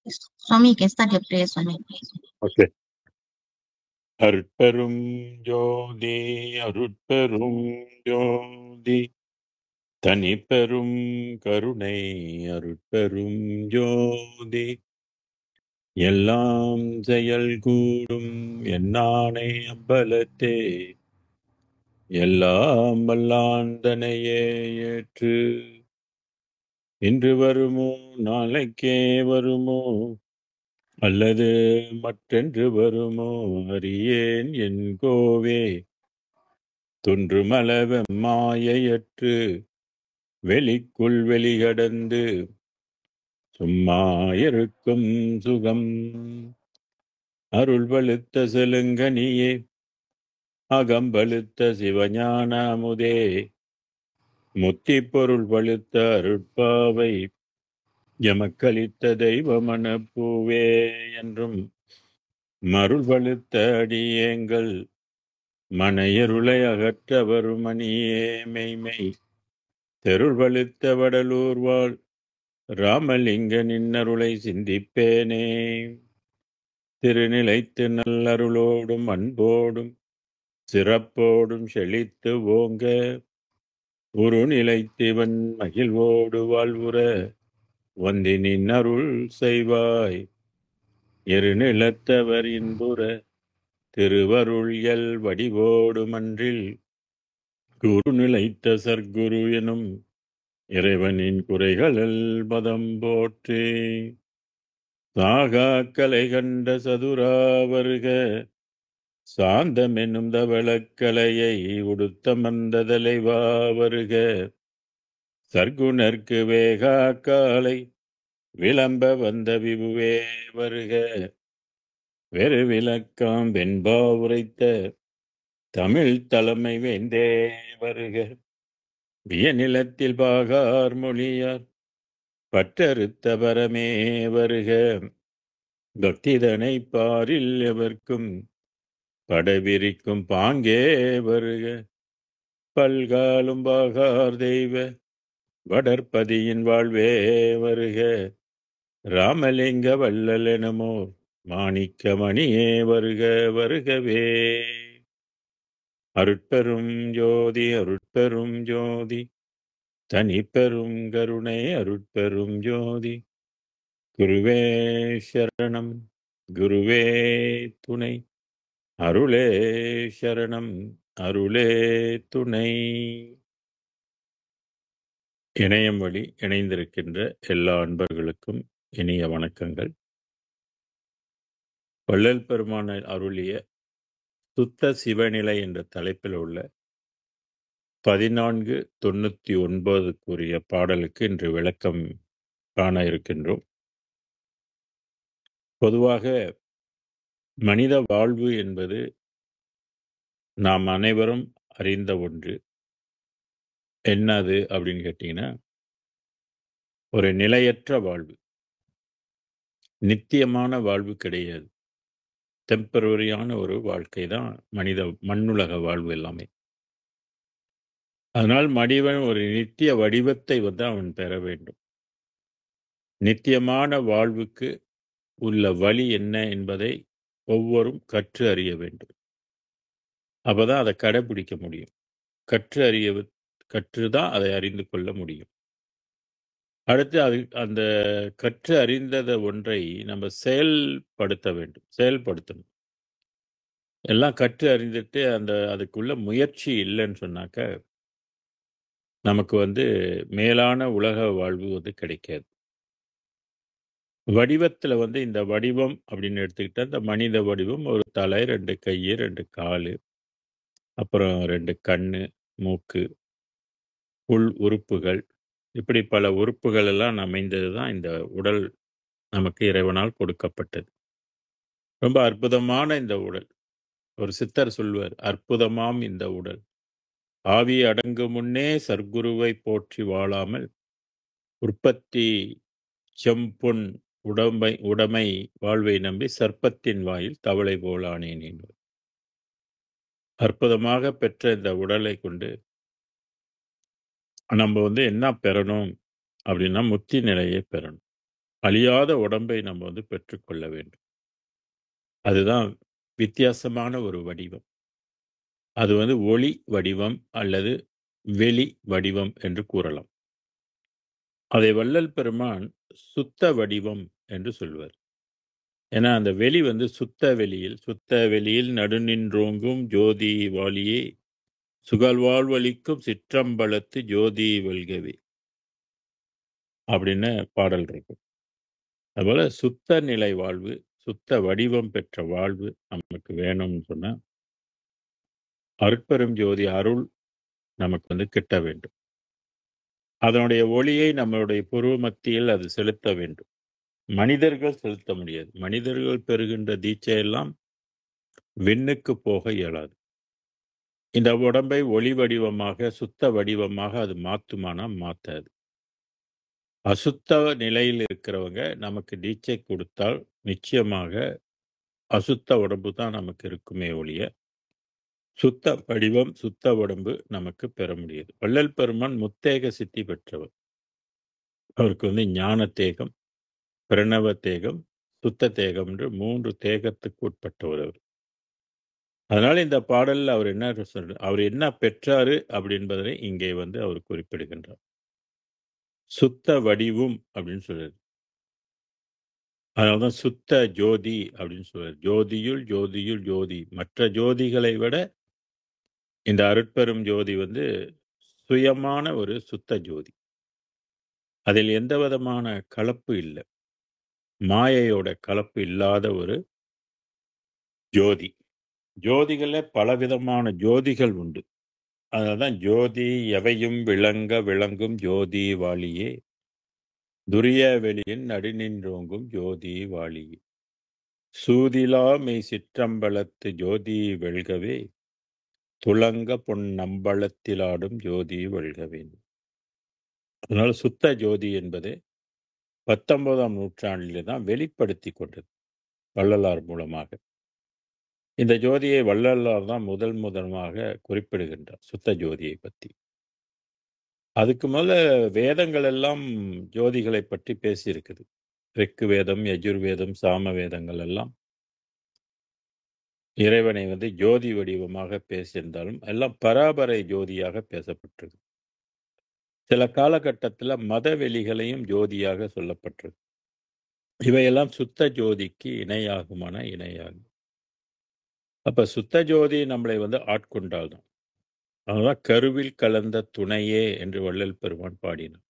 Swami, can start your prayer, Swami. Okay. அருட்பெரும் ஜோதி அருட்பெரும் ஜோதி தனிப்பெரும் கருணை அருட்பெரும் ஜோதி எல்லாம் செயல் கூடும் என்னானை அம்பலத்தே எல்லாம் வல்லாந்தனையே ஏற்று இன்று வருமோ நாளைக்கே வருமோ அல்லது மற்றென்று வருமோ அறியேன் என் கோவே தொன்றுமளவ மாயையற்று வெளிக்குள் வெளிகடந்து சும்மா இருக்கும் சுகம் அருள் வழுத்த செலுங்கனியே அகம்பழுத்த சிவஞான அமுதே முத்தி பொருள் பழுத்த அருட்பாவை எமக்களித்த தெய்வமன பூவே என்றும் மருள் பழுத்த அடியேங்கள் மனையருளை அகற்ற வருமணியே மெய்மை தெருள் பழுத்த வடலூர் வாழ் ராமலிங்க நின்னருளை சிந்திப்பேனே திருநிலைத்து நல்லருளோடும் அன்போடும் சிறப்போடும் செழித்து ஓங்க ஒரு நிலைத்திவன் மகிழ்வோடு வாழ்வுற வந்தி நின்னருள் செய்வாய் இருநிலத்தவர் இன்புற திருவருள் எல் வடிவோடு மன்றில் குரு நிலைத்த சர்க்குரு எனும் இறைவனின் குறைகளல் பதம் போற்றி சாகா கலை கண்ட சதுரா வருக சாந்தமென்னும் தவளக்கலையை உடுத்த மந்த தலைவா வருக சர்க்குணர்க்கு வேகா காலை விளம்ப வந்த விபுவே வருக வெறு விளக்கம் வெண்பா உரைத்த தமிழ் தலைமை வேந்தே வருக வியநிலத்தில் பாகார் மொழியார் பற்றறுத்த பரமே வருக பக்திதனை பாரில் எவர்க்கும் படவிரிக்கும் பாங்கே வருக பல்காலும் பாகார் தெய்வ வடற்பதியின் வாழ்வே வருக ராமலிங்க வள்ளல் எனமோ மாணிக்க மணியே வருக வருகவே அருட்பெரும் ஜோதி அருட்பெரும் ஜோதி தனிப்பெரும் கருணை அருட்பெரும் ஜோதி குருவே சரணம் குருவே துணை அருளே சரணம் அருளே துணை. இணையம் வழி இணைந்திருக்கின்ற எல்லா அன்பர்களுக்கும் இனிய வணக்கங்கள். வள்ளல் பெருமான் அருளிய சுத்த சிவநிலை என்ற தலைப்பில் உள்ள 1499 பாடலுக்கு இன்று விளக்கம் காண இருக்கின்றோம். பொதுவாக மனித வாழ்வு என்பது நாம் அனைவரும் அறிந்த ஒன்று. என்னது அப்படின்னு கேட்டீங்கன்னா, ஒரு நிலையற்ற வாழ்வு, நித்தியமான வாழ்வு கிடையாது. டெம்பரரியான ஒரு வாழ்க்கை தான் மனித மண்ணுலக வாழ்வு எல்லாமே. அதனால் மனிதன் ஒரு நித்திய வடிவத்தை அவன் பெற வேண்டும். நித்தியமான வாழ்வுக்கு உள்ள வழி என்ன என்பதை ஒவ்வொரும் கற்று அறிய வேண்டும். அப்பதான் அதை கடைபிடிக்க முடியும். கற்றுதான் அதை அறிந்து கொள்ள முடியும். அடுத்து அந்த கற்று அறிந்தத ஒன்றை நம்ம செயல்படுத்தணும். எல்லாம் கற்று அறிந்துட்டு அதுக்குள்ள முயற்சி இல்லைன்னு சொன்னாக்க நமக்கு மேலான உலக வாழ்வு கிடைக்காது. வடிவத்துல இந்த வடிவம் அப்படின்னு எடுத்துக்கிட்டா, இந்த மனித வடிவம் ஒரு தலை, 2 கை, 2 காலு, அப்புறம் 2 கண்ணு, மூக்கு, உள் உறுப்புகள், இப்படி பல உறுப்புகள் எல்லாம் அமைந்ததுதான் இந்த உடல் நமக்கு இறைவனால் கொடுக்கப்பட்டது. ரொம்ப அற்புதமான இந்த உடல். ஒரு சித்தர் சொல்வார், அற்புதமாம் இந்த உடல், ஆவி அடங்கு முன்னே சர்க்குருவை போற்றி வாழாமல் உற்பத்தி செம்பொன் உடைமை வாழ்வை நம்பி சர்ப்பத்தின் வாயில் தவளை போலானேன் என்பது. அற்புதமாக பெற்ற இந்த உடலை கொண்டு நம்ம என்ன பெறணும் அப்படின்னா, முத்தி நிலையை பெறணும். அழியாத உடம்பை நம்ம வந்து பெற்றுக்கொள்ள வேண்டும். அதுதான் வித்தியாசமான ஒரு வடிவம். அது வந்து ஒளி வடிவம் அல்லது வெளி வடிவம் என்று கூறலாம். அதை வள்ளல் பெருமான் சுத்த வடிவம் என்று சொல்வார். ஏன்னா அந்த வெளி வந்து சுத்த வெளியில் நடுநின்றோங்கும் ஜோதி வாழியே சுகழ்வாழ்வளிக்கும் சிற்றம்பலத்து ஜோதி வெல்கவே அப்படின்னு பாடல் இருக்கும். அதுபோல சுத்த நிலை வாழ்வு, சுத்த வடிவம் பெற்ற வாழ்வு நமக்கு வேணும்னு சொன்னா அருட்பெரும் ஜோதி அருள் நமக்கு வந்து கிட்ட வேண்டும். அதனுடைய ஒளியை நம்மளுடைய புருவ மத்தியில் அது செலுத்த வேண்டும். மனிதர்கள் செலுத்த முடியாது. மனிதர்கள் பெறுகின்ற தீட்சையெல்லாம் விண்ணுக்கு போக இயலாது. இந்த உடம்பை ஒளி வடிவமாக சுத்த வடிவமாக அது மாத்துமானா மாத்தாது. அசுத்த நிலையில் இருக்கிறவங்க நமக்கு தீட்சை கொடுத்தால் நிச்சயமாக அசுத்த உடம்பு தான் நமக்கு இருக்குமே ஒழிய சுத்த வடிவம் சுத்த உடம்பு நமக்கு பெற முடியாது. வள்ளல் பெருமான் முத்தேக சித்தி பெற்றவர். அவருக்கு வந்து ஞான தேகம், பிரணவ தேகம், சுத்த தேகம் என்று 3 தேகத்துக்கு உட்பட்டவர் அவர். அதனால இந்த பாடல்ல அவர் என்ன சொல்றார், அவர் என்ன பெற்றாரு அப்படின்பதை இங்கே வந்து அவர் குறிப்பிடுகின்றார். சுத்த வடிவும் அப்படின்னு சொல்றாரு. அதனால்தான் சுத்த ஜோதி அப்படின்னு சொல்றாரு. ஜோதியுள் ஜோதியுள் ஜோதி. மற்ற ஜோதிகளை விட இந்த அருட்பெரும் ஜோதி வந்து சுயமான ஒரு சுத்த ஜோதி. அதில் எந்த விதமான கலப்பு இல்லை. மாயையோட கலப்பு இல்லாத ஒரு ஜோதி. ஜோதிகள்ல பலவிதமான ஜோதிகள் உண்டு. அதனால்தான் ஜோதி எவையும் விளங்க விளங்கும் ஜோதி வாழியே துரிய வெளியின் நடுநின்றோங்கும் ஜோதி வாழியே சூதிலா மெய் சிற்றம்பலத்து ஜோதி வெல்கவே துளங்க பொன் நம்பலத்திலாடும் ஜோதி வெல்கவே. அதனால சுத்த ஜோதி என்பது 19ஆம் நூற்றாண்டிலே தான் வெளிப்படுத்தி கொண்டது வள்ளலார் மூலமாக. இந்த ஜோதியை வள்ளலார் தான் முதன்மாக குறிப்பிடுகின்றார் சுத்த ஜோதியை பற்றி. அதுக்கு முதல்ல வேதங்கள் எல்லாம் ஜோதிகளை பற்றி பேசியிருக்குது. ரிக்கு வேதம், யஜுர்வேதம், சாம வேதங்கள் எல்லாம் இறைவனை வந்து ஜோதி வடிவமாக பேசியிருந்தாலும் எல்லாம் பராபரை ஜோதியாக பேசப்பட்டது. சில காலகட்டத்தில் மத வெளிகளையும் ஜோதியாக சொல்லப்பட்டது. இவையெல்லாம் சுத்த ஜோதிக்கு இணையாகுமான இணையாகும். அப்ப சுத்த ஜோதி நம்மளை வந்து ஆட்கொண்டால்தான். அதுதான் கருவில் கலந்த துணையே என்று வள்ளல் பெருமான் பாடினார்.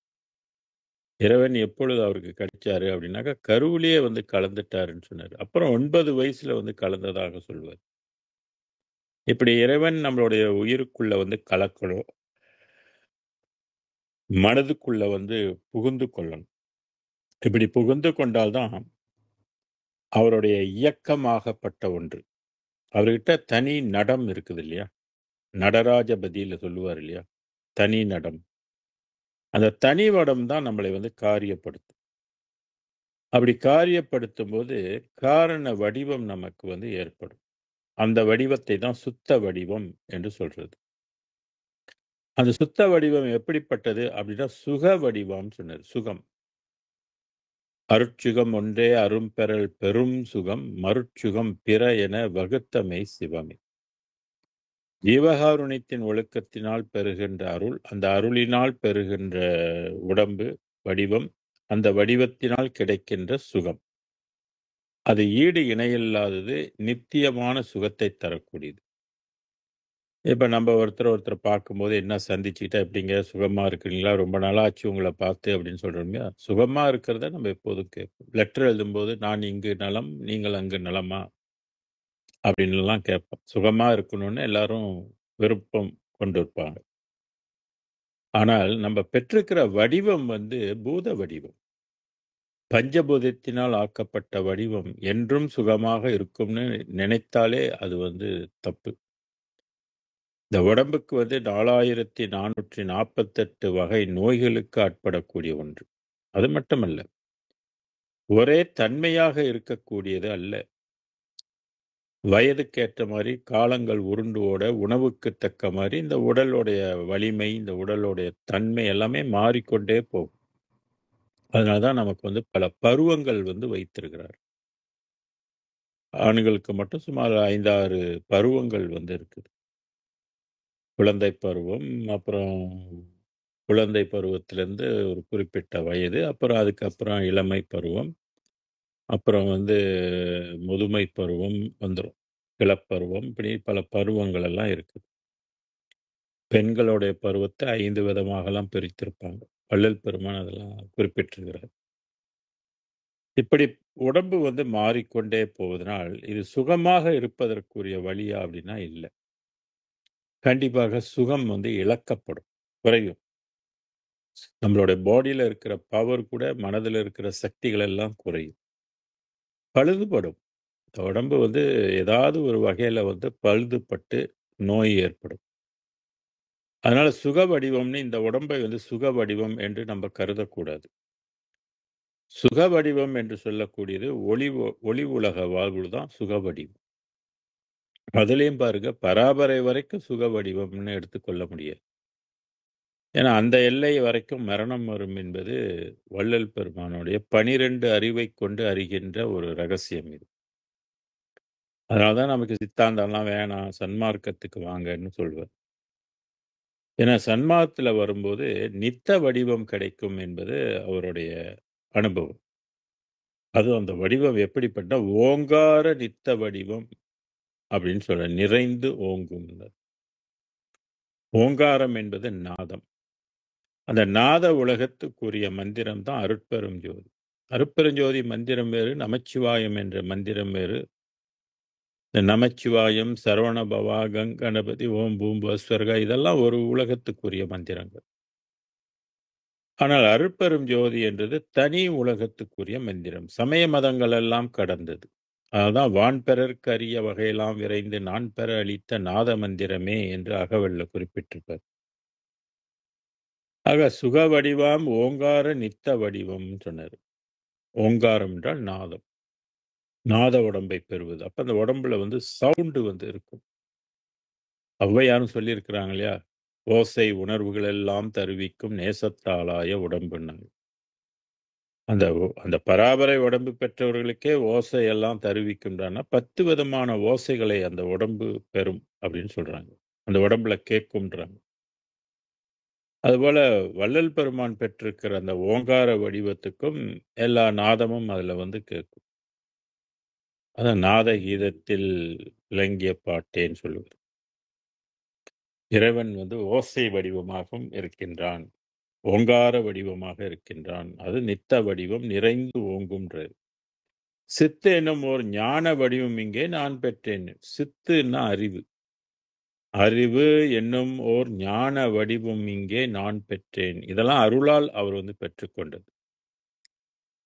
இறைவன் எப்பொழுது அவருக்கு கிடைச்சாரு அப்படின்னாக்கா கருவிலேயே வந்து கலந்துட்டாருன்னு சொன்னார். அப்புறம் 9 வயசுல வந்து கலந்ததாக சொல்வார். இப்படி இறைவன் நம்மளுடைய உயிருக்குள்ள வந்து கலக்கணும், மனதுக்குள்ள வந்து புகுந்து கொள்ளணும். இப்படி புகுந்து கொண்டால்தான் அவருடைய இயக்கமாகப்பட்ட ஒன்று. அவர்கிட்ட தனி நடம் இருக்குது இல்லையா? நடராஜபதியில சொல்லுவார் இல்லையா? தனி நடம். அந்த தனி வடம் தான் நம்மளை வந்து காரியப்படுத்தும். அப்படி காரியப்படுத்தும் போது காரண வடிவம் நமக்கு வந்து ஏற்படும். அந்த வடிவத்தை தான் சுத்த வடிவம் என்று சொல்றது. அந்த சுத்த வடிவம் எப்படிப்பட்டது அப்படின்னா சுக வடிவம் சொன்னது. சுகம். அருட்சுகம் ஒன்றே அரும்பெறல் பெரும் சுகம் மருட்சுகம் பிற என வகுத்தமை சிவமே. ஜீவகாருண்யத்தின் ஒழுக்கத்தினால் பெறுகின்ற அருள், அந்த அருளினால் பெறுகின்ற உடம்பு வடிவம், அந்த வடிவத்தினால் கிடைக்கின்ற சுகம், அது ஈடு இணையில்லாதது, நித்தியமான சுகத்தை தரக்கூடியது. இப்ப நம்ம ஒருத்தர் பார்க்கும்போது என்ன சந்திச்சுக்கிட்டா எப்படிங்க சுகமா இருக்கிறீங்களா, ரொம்ப நாளாச்சு உங்களை பார்த்து அப்படின்னு சொல்றோம். சுகமா இருக்கிறத நம்ம எப்போதும் கேட்போம். லெட்டர் எழுதும்போது நான் இங்கு நலம் நீங்கள் அங்கு நலமா அப்படின்லாம் கேட்போம். சுகமா இருக்கணும்னு எல்லாரும் விருப்பம் கொண்டிருப்பாங்க. ஆனால் நம்ம பெற்றிருக்கிற வடிவம் வந்து பூத வடிவம். பஞ்சபூதத்தினால் ஆக்கப்பட்ட வடிவம் என்றும் சுகமாக இருக்கும்னு நினைத்தாலே அது வந்து தப்பு. இந்த உடம்புக்கு வந்து 4448 வகை நோய்களுக்கு ஆட்படக்கூடிய ஒன்று. அது மட்டுமல்ல, ஒரே தன்மையாக இருக்கக்கூடியது அல்ல. வயதுக்கேற்ற மாதிரி காலங்கள் உருண்டு ஓட உணவுக்கு தக்க மாதிரி இந்த உடலுடைய வலிமை, இந்த உடலுடைய தன்மை எல்லாமே மாறிக்கொண்டே போகும். அதனாலதான் நமக்கு வந்து பல பருவங்கள் வந்து வைத்திருக்கிறார். ஆண்களுக்கு மட்டும் சுமார் 5, 6 பருவங்கள் வந்து இருக்குது. குழந்தை பருவம், அப்புறம் குழந்தை பருவத்திலிருந்து ஒரு குறிப்பிட்ட வயது, அப்புறம் அதுக்கப்புறம் இளமை பருவம், அப்புறம் வந்து முதுமை பருவம் வந்துரும். இளப்பருவம், இப்படி பல பருவங்கள் எல்லாம் இருக்குது. பெண்களுடைய பருவத்தை 5 விதமாகலாம் பிரித்திருப்பாங்க. வள்ளல் பெருமான் அதெல்லாம் குறிப்பிட்டிருக்கிறார். இப்படி உடம்பு வந்து மாறிக்கொண்டே போவதனால், இது சுகமாக இருப்பதற்குரிய வழியா அப்படின்னா இல்ல. கண்டிப்பாக சுகம் வந்து இழக்கப்படும், குறையும். நம்மளுடைய பாடியில இருக்கிற பவர் கூட மனதில இருக்கிற சக்திகள் எல்லாம் குறையும். பழுதுபடும். இந்த உடம்பு வந்து ஏதாவது ஒரு வகையில வந்து பழுதுபட்டு நோய் ஏற்படும். அதனால சுக வடிவம்னு இந்த உடம்பை வந்து சுக வடிவம் என்று நம்ம கருதக்கூடாது. சுக வடிவம் என்று சொல்லக்கூடியது ஒளி உலக வாழ்வு தான் சுக வடிவம். அதுலயும் பாருங்க, பராபரை வரைக்கும் சுக வடிவம்னு எடுத்துக்கொள்ள முடியாது. ஏன்னா அந்த எல்லை வரைக்கும் மரணம் வரும் என்பது வள்ளல் பெருமானுடைய 12 அறிவை கொண்டு அறிகின்ற ஒரு ரகசியம் இது. அதனாலதான் நமக்கு சித்தாந்தம்லாம் வேணாம், சன்மார்க்கத்துக்கு வாங்கன்னு சொல்வார். ஏன்னா சன்மார்க்கத்துல வரும்போது நித்த வடிவம் கிடைக்கும் என்பது அவருடைய அனுபவம். அதுவும் அந்த வடிவம் எப்படிப்பட்ட ஓங்கார நித்த வடிவம் அப்படின்னு சொல்ற, நிறைந்து ஓங்கும். ஓங்காரம் என்பது நாதம். அந்த நாத உலகத்துக்குரிய மந்திரம் தான் அருட்பெரும் ஜோதி. அருட்பெருஞ்சோதி மந்திரம் வேறு, நமச்சிவாயம் என்ற மந்திரம் வேறு. இந்த நமச்சிவாயம், சரவண பவா, கங்கணபதி, ஓம் பூம் பஸ்வர்கா இதெல்லாம் ஒரு உலகத்துக்குரிய மந்திரங்கள். ஆனால் அருட்பெரும் ஜோதி என்றது தனி உலகத்துக்குரிய மந்திரம். சமய மதங்கள் எல்லாம் கடந்தது. அதுதான் வான்பெறற்கு அரிய வகையெல்லாம் விரைந்து நான் பெற அளித்த நாத மந்திரமே என்று அகவல்ல குறிப்பிட்டிருப்பார். ஆக சுக வடிவாம் ஓங்கார நித்த வடிவம் சொன்னார். ஓங்காரம் என்றால் நாதம். நாத உடம்பை பெறுவது. அப்ப அந்த உடம்புல வந்து சவுண்டு வந்து இருக்கும். ஔவையாரும் சொல்லியிருக்கிறாங்க இல்லையா? ஓசை உணர்வுகள் எல்லாம் தருவிக்கும் நேசத்தாலாய உடம்புன்னாங்க. அந்த பராபரை உடம்பு பெற்றவர்களுக்கே ஓசை எல்லாம் தருவிக்கும்டானா 10 விதமான ஓசைகளை அந்த உடம்பு பெறும் அப்படின்னு சொல்றாங்க. அந்த உடம்புல கேட்கும்ன்றாங்க. அதுபோல வள்ளல் பெருமான் பெற்றிருக்கிற அந்த ஓங்கார வடிவத்துக்கும் எல்லா நாதமும் அதுல வந்து கேட்கும். அதான் நாத கீதத்தில் விளங்கிய பாட்டேன்னு சொல்லுவார். இறைவன் வந்து ஓசை வடிவமாகவும் இருக்கின்றான், ஓங்கார வடிவமாக இருக்கின்றான். அது நித்த வடிவம், நிறைந்து ஓங்கும்ன்றது. சித்து என்னும் ஓர் ஞான வடிவம் இங்கே நான் பெற்றேன். சித்துன்னா அறிவு. அறிவு என்னும் ஓர் ஞான வடிவம் இங்கே நான் பெற்றேன். இதெல்லாம் அருளால் அவர் வந்து பெற்றுக்கொண்டது.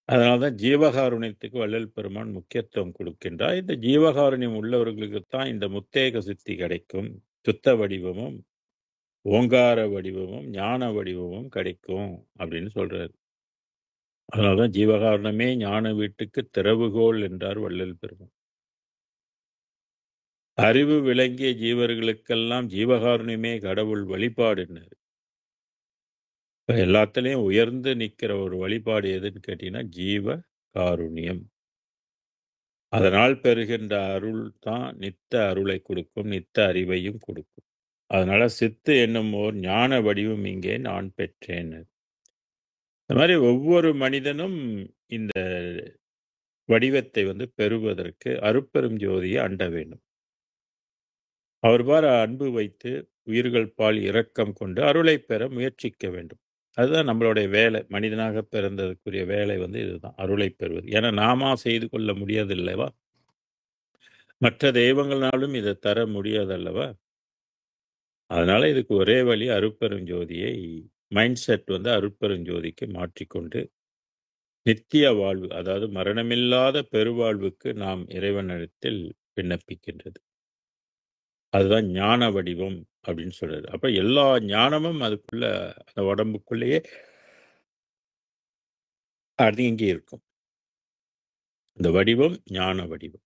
அதனால்தான் ஜீவகாருண்யத்துக்கு வள்ளல் பெருமான் முக்கியத்துவம் கொடுக்கின்றார். இந்த ஜீவகாருண்யம் உள்ளவர்களுக்கு தான் இந்த முத்தேக சித்தி கிடைக்கும். சுத்த வடிவமும் ஓங்கார வடிவமும் ஞான வடிவமும் கிடைக்கும் அப்படின்னு சொல்றாரு. அதனால்தான் ஜீவகாரணமே ஞான வீட்டுக்கு திறவுகோல் என்றார் வள்ளல் பெருமான். அறிவு விளங்கிய ஜீவர்களுக்கெல்லாம் ஜீவகாருண்யமே கடவுள் வழிபாடுன்னாரு. இப்ப எல்லாத்துலயும் உயர்ந்து நிக்கிற ஒரு வழிபாடு எதுன்னு கேட்டீங்கன்னா ஜீவ காருண்யம். அதனால் பெறுகின்ற அருள் தான் நித்த அருளை கொடுக்கும், நித்த அறிவையும் கொடுக்கும். அதனால சித்து என்னும் ஓர் ஞான வடிவம் இங்கே நான் பெற்றேன். இந்த மாதிரி ஒவ்வொரு மனிதனும் இந்த வடிவத்தை வந்து பெறுவதற்கு அருட்பெரும் ஜோதியை அண்ட வேண்டும். அவர் பார் அன்பு வைத்து உயிர்கள் பால் இரக்கம் கொண்டு அருளை பெற முயற்சிக்க வேண்டும். அதுதான் நம்மளுடைய வேலை. மனிதனாக பிறந்ததுக்குரிய வேலை வந்து இதுதான், அருளை பெறுவது. ஏன்னா நாமா செய்து கொள்ள முடியாது அல்லவா? மற்ற தெய்வங்களாலும் இதை தர முடியாது அல்லவா? அதனால இதுக்கு ஒரே வழி அருட்பெருஞ்சோதியை மைண்ட் செட் வந்து அருட்பெருஞ்சோதிக்கு மாற்றிக்கொண்டு நித்திய வாழ்வு, அதாவது மரணமில்லாத பெருவாழ்வுக்கு நாம் இறைவனிடத்தில் விண்ணப்பிக்கின்றது. அதுதான் ஞான வடிவம் அப்படின்னு சொல்றாரு. அப்ப எல்லா ஞானமும் அதுக்குள்ள, அந்த உடம்புக்குள்ளேயே அடங்கி இருக்கும். இந்த வடிவம் ஞான வடிவம்.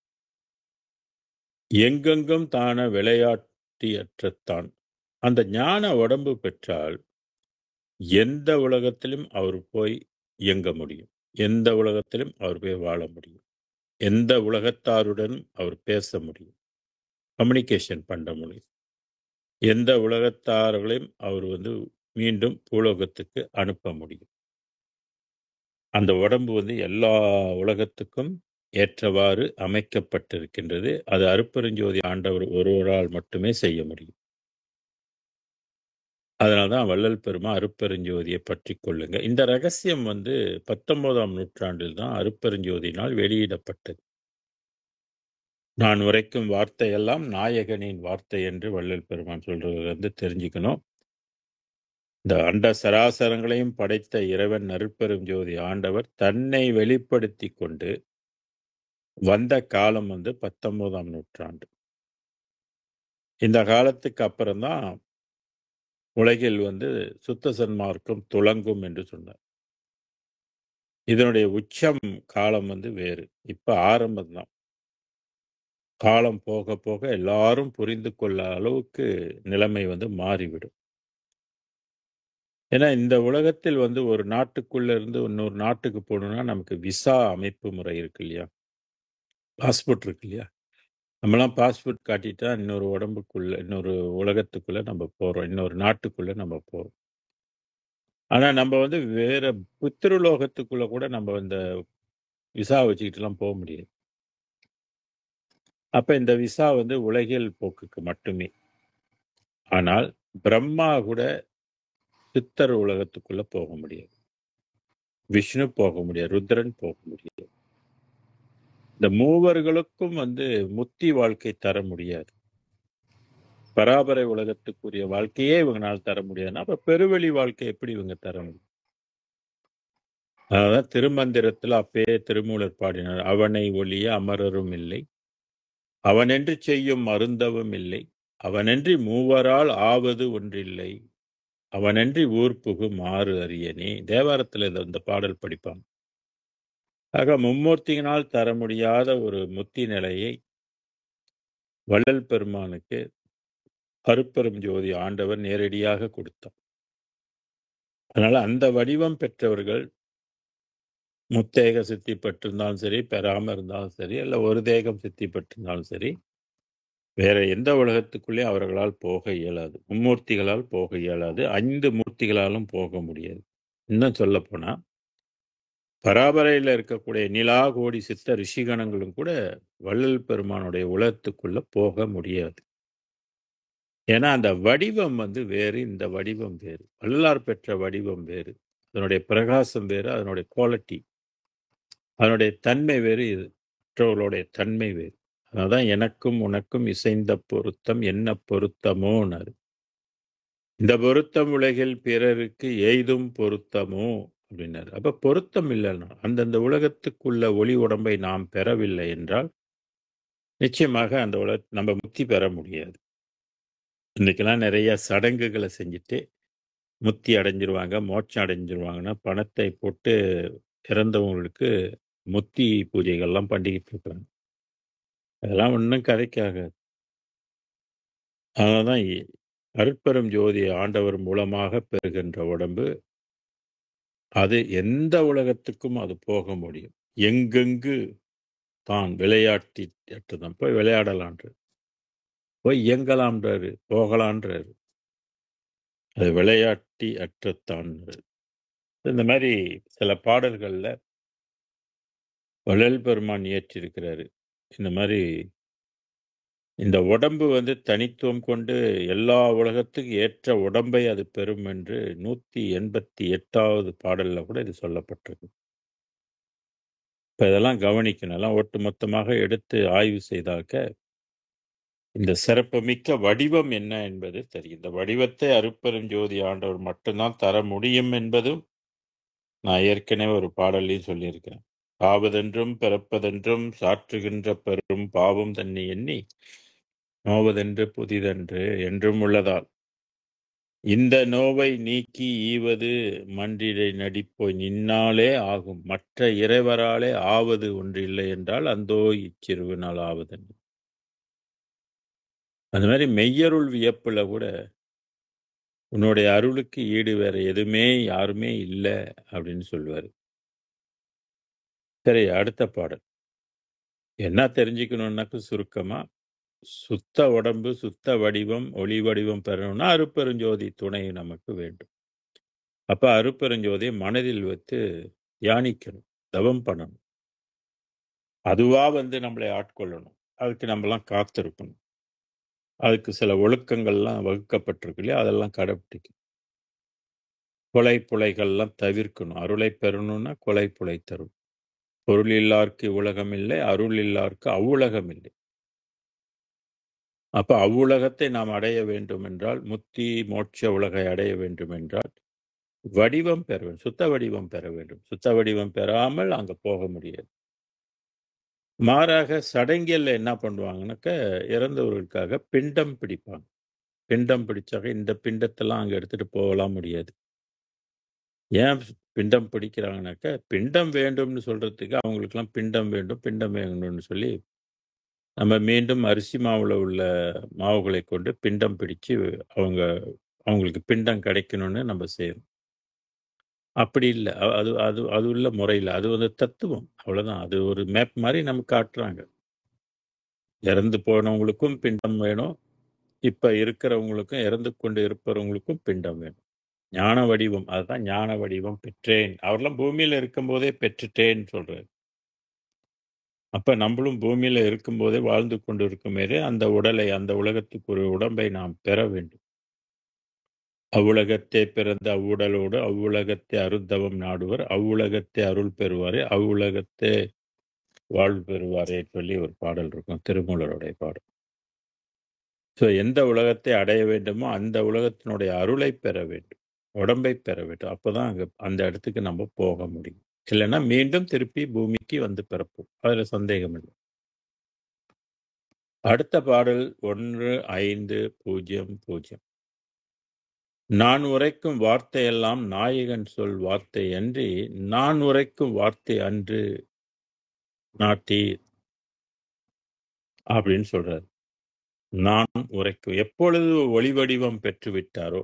எங்கெங்கும் தான விளையாட்டியற்றத்தான். அந்த ஞான உடம்பு பெற்றால் எந்த உலகத்திலும் அவர் போய் இயங்க முடியும். எந்த உலகத்திலும் அவர் போய் வாழ முடியும். எந்த உலகத்தாருடனும் அவர் பேச முடியும். கம்யூனிகேஷன் பண்ண முடியும். எந்த உலகத்தார்களையும் அவர் மீண்டும் பூலோகத்துக்கு அனுப்ப முடியும். அந்த உடம்பு எல்லா உலகத்துக்கும் ஏற்றவாறு அமைக்கப்பட்டிருக்கின்றது. அது அருட்பெருஞ்சோதி ஆண்டவர் ஒருவரால் மட்டுமே செய்ய முடியும். அதனால்தான் வள்ளல் பெருமா அருட்பெருஞ்சோதியை பற்றி கொள்ளுங்க. இந்த ரகசியம் 19ஆம் நூற்றாண்டில் தான் அருட்பெருஞ்சோதியினால் வெளியிடப்பட்டது. நான் உரைக்கும் வார்த்தையெல்லாம் நாயகனின் வார்த்தை என்று வள்ளல் பெருமான் சொல்றது தெரிஞ்சுக்கணும். இந்த அண்ட சராசரங்களையும் படைத்த இறைவன் அருட்பெருஞ்சோதி ஆண்டவர் தன்னை வெளிப்படுத்தி கொண்டு வந்த காலம் 19ஆம் நூற்றாண்டு. இந்த காலத்துக்கு அப்புறம்தான் உலகில் சுத்த சன்மார்க்கம் துலங்கும் என்று சொன்னார். இதனுடைய உச்சம் காலம் வேறு. இப்ப ஆரம்பம்தான். காலம் போக போக எல்லாரும் புரிந்து கொள்ள அளவுக்கு நிலைமை மாறிவிடும். ஏன்னா இந்த உலகத்தில் ஒரு நாட்டுக்குள்ள இருந்து இன்னொரு நாட்டுக்கு போகணும்னா நமக்கு விசா அமைப்பு முறை இருக்கு இல்லையா, பாஸ்போர்ட் இருக்கு இல்லையா. நம்மலாம் பாஸ்போர்ட் காட்டிட்டா இன்னொரு உடம்புக்குள்ள, இன்னொரு உலகத்துக்குள்ள நம்ம போறோம், இன்னொரு நாட்டுக்குள்ள நம்ம போறோம். ஆனா நம்ம வேற பித்ருலோகத்துக்குள்ள கூட நம்ம இந்த விசா வச்சுக்கிட்டுலாம் போக முடியாது. அப்ப இந்த விசா உலகியல் போக்குக்கு மட்டுமே. ஆனால் பிரம்மா கூட சித்தர் உலகத்துக்குள்ள போக முடியாது, விஷ்ணு போக முடியாது, ருத்ரன் போக முடியாது. இந்த மூவர்களுக்கும் முத்தி வாழ்க்கை தர முடியாது. பராபரை உலகத்துக்குரிய வாழ்க்கையே இவங்களால் தர முடியாதுன்னா அப்ப பெருவெளி வாழ்க்கை எப்படி இவங்க தர முடியும்? அதான் திருமந்திரத்துல அப்பயே திருமூலர் பாடினார், அவனை ஒழிய அமரரும் இல்லை, அவனென்று செய்யும் அருந்தவும் இல்லை, அவனன்றி மூவரால் ஆவது ஒன்றில்லை, அவனன்றி ஊர் புகு மாறு அரியனே. தேவாரத்துல இந்த பாடல் படிப்பாங்க. ஆக மும்மூர்த்தியினால் தர முடியாத ஒரு முத்தி நிலையை வள்ளல் பெருமானுக்கு அருட்பெரும் ஜோதி ஆண்டவர் நேரடியாக கொடுத்தார். அதனால அந்த வடிவம் பெற்றவர்கள் முத்தேக சித்தி பெற்றிருந்தாலும் சரி, பெறாம இருந்தாலும் சரி, அல்ல ஒரு தேகம் சித்தி பெற்றிருந்தாலும் சரி, வேற எந்த உலகத்துக்குள்ளேயும் அவர்களால் போக இயலாது. மும்மூர்த்திகளால் போக இயலாது. 5 மூர்த்திகளாலும் போக முடியாது. இன்னும் சொல்ல போனா பராபரையில் இருக்கக்கூடிய நிலா கோடி சித்த ரிஷிகணங்களும் கூட வள்ளல் பெருமானுடைய உலகத்துக்குள்ள போக முடியாது. ஏன்னா அந்த வடிவம் வேறு, இந்த வடிவம் வேறு. வள்ளலார் பெற்ற வடிவம் வேறு, அதனுடைய பிரகாசம் வேறு, அதனுடைய குவாலிட்டி, அதனுடைய தன்மை வேறு, இது மற்றவர்களுடைய தன்மை வேறு. அதனால்தான் எனக்கும் உனக்கும் இசைந்த பொருத்தம் என்ன பொருத்தமோனாரு. இந்த பொருத்தம் உலகில் பிறருக்கு எய்தும் பொருத்தமோ அப்படின்னாரு. அப்ப பொருத்தம் இல்லைன்னா அந்தந்த உலகத்துக்குள்ள ஒளி உடம்பை நாம் பெறவில்லை என்றால் நிச்சயமாக அந்த நம்ம முக்தி பெற முடியாது. இன்னைக்கெல்லாம் நிறைய சடங்குகளை செஞ்சுட்டு முக்தி அடைஞ்சிருவாங்க, மோட்சம் அடைஞ்சிருவாங்கன்னா பணத்தை போட்டு இறந்தவங்களுக்கு முக்தி பூஜைகள்லாம் பண்ணிக்கிட்டு இருக்காங்க. அதெல்லாம் ஒன்றும் கதைக்காகாது. அதனால்தான் அருட்பெரும் ஜோதி ஆண்டவர் மூலமாக பெறுகின்ற உடம்பு அது எந்த உலகத்துக்கும் அது போக முடியும். எங்கெங்கு தான் விளையாட்டி தான் போய் விளையாடலான்றாரு, போய் இயங்கலாம்ன்றாரு, போகலான்றாரு. அது விளையாட்டி அற்றத்தான். இந்த மாதிரி சில பாடல்கள்ல வள்ளல் பெருமான் இயற்றிருக்கிறாரு. இந்த மாதிரி இந்த உடம்பு தனித்துவம் கொண்டு எல்லா உலகத்துக்கு ஏற்ற உடம்பை அது பெறும் என்று 188வது பாடல்ல கூட இது சொல்லப்பட்டிருக்கு. இப்ப இதெல்லாம் கவனிக்கணும். எல்லாம் ஒட்டுமொத்தமாக எடுத்து ஆய்வு செய்தாக்க இந்த சிறப்புமிக்க வடிவம் என்ன என்பது தெரியும். இந்த வடிவத்தை அருட்பெரும் ஜோதி ஆண்டவர் மட்டும்தான் தர முடியும் என்பதும் நான் ஏற்கனவே ஒரு பாடலையும் சொல்லியிருக்கேன். ஆவதென்றும் பிறப்பதென்றும் சாற்றுகின்ற பெரும் பாவம் தன்னை எண்ணி நோவதென்று புதிதென்று என்றும் உள்ளதால் இந்த நோவை நீக்கி ஈவது மன்றிடை நடிப்போய் நின்னாலே ஆகும், மற்ற இறைவராலே ஆவது ஒன்றில்லை என்றால் அந்தோ இச்சிறுவு நாள் ஆவதென்று. அந்த மாதிரி மெய்யருள் வியப்புல கூட உன்னுடைய அருளுக்கு ஈடு வேற எதுவுமே யாருமே இல்லை அப்படின்னு சொல்லுவார். சரி, அடுத்த பாடல் என்ன தெரிஞ்சுக்கணும்னாக்க சுருக்கமா, சுத்த உடம்பு, சுத்த வடிவம், ஒளி வடிவம் பெறணும்னா அருட்பெருஞ்சோதி துணை நமக்கு வேண்டும். அப்ப அருட்பெருஞ்சோதியை மனதில் வைத்து தியானிக்கணும், தவம் பண்ணணும். அதுவா வந்து நம்மளை ஆட்கொள்ளணும். அதுக்கு நம்மலாம் காத்திருக்கணும். அதுக்கு சில ஒழுக்கங்கள்லாம் வகுக்கப்பட்டிருக்கு இல்லையா, அதெல்லாம் கடைப்பிடிக்கணும். கொலை புலைகள்லாம் தவிர்க்கணும். அருளை பெறணும்னா கொலை புலை தரும். பொருள் இல்லார்க்கு உலகம் இல்லை, அருள் இல்லார்க்கு அவ்வுலகம் இல்லை. அப்ப அவ்வுலகத்தை நாம் அடைய வேண்டும் என்றால், முத்தி மோட்ச உலகை அடைய வேண்டும் என்றால் வடிவம் பெற வேண்டும், சுத்த வடிவம் பெற வேண்டும். சுத்த வடிவம் பெறாமல் அங்க போக முடியாது. மாறாக சடங்கியல்ல என்ன பண்ணுவாங்கன்னாக்க, இறந்தவர்களுக்காக பிண்டம் பிடிப்பாங்க. பிண்டம் பிடிச்சாக இந்த பிண்டத்தெல்லாம் அங்க எடுத்துட்டு போகலாம் முடியாது. ஏன் பிண்டம் பிடிக்கிறாங்கனாக்க, பிண்டம் வேண்டும்னு சொல்றதுக்கு அவங்களுக்கெல்லாம் பிண்டம் வேண்டும், பிண்டம் வேண்டும்னு சொல்லி நம்ம மீண்டும் அரிசி மாவுல உள்ள மாவுகளை கொண்டு பிண்டம் பிடிச்சு அவங்களுக்கு பிண்டம் கிடைக்கணும்னு நம்ம செய்யறோம். அப்படி இல்ல. அது அது அது உள்ள முறையில. அது வந்து தத்துவம். அவ்வளவுதான். அது ஒரு மேப் மாரி நமக்கு காட்டுறாங்க. இறந்து போனவங்களுக்கும் பிண்டம் வேணும். இப்ப இருக்கிறவங்களுக்கும், இறந்து கொண்டு இருப்பவங்களுக்கும் பிண்டம் வேணும். ஞான வடிவம். அதுதான் ஞான வடிவம் பெற்றேன். அவர்லாம் பூமியில இருக்கும்போதே பெற்றுட்டேன்னு சொல்றாரு. அப்ப நம்மளும் பூமியில இருக்கும்போதே வாழ்ந்து கொண்டு இருக்கும்போதே அந்த உடலை, அந்த உலகத்துக்கு ஒரு உடம்பை நாம் பெற வேண்டும். அவ்வுலகத்தே பிறந்த அவ்வுடலோடு அவ்வுலகத்தே அருந்தவம் நாடுவர், அவ்வுலகத்தே அருள் பெறுவாரே, அவ்வுலகத்தே வாழ்வு பெறுவாரே சொல்லி ஒரு பாடல் இருக்கும். திருமூலருடைய பாடல். ஸோ எந்த உலகத்தை அடைய வேண்டுமோ அந்த உலகத்தினுடைய அருளை பெற வேண்டும், உடம்பை பெற வேண்டும். அப்போதான் அந்த இடத்துக்கு நம்ம போக முடியும். இல்லைன்னா மீண்டும் திருப்பி பூமிக்கு வந்து பிறப்போம். அதுல சந்தேகம் இல்லை. அடுத்த பாடல் 1500. நான் உரைக்கும் வார்த்தையெல்லாம் நாயகன் சொல் வார்த்தை அன்றி நான் உரைக்கும் வார்த்தை அன்று நாட்டீர் அப்படின்னு சொல்றாரு. நான் உரைக்கும் எப்பொழுது ஒளி வடிவம் பெற்று விட்டாரோ,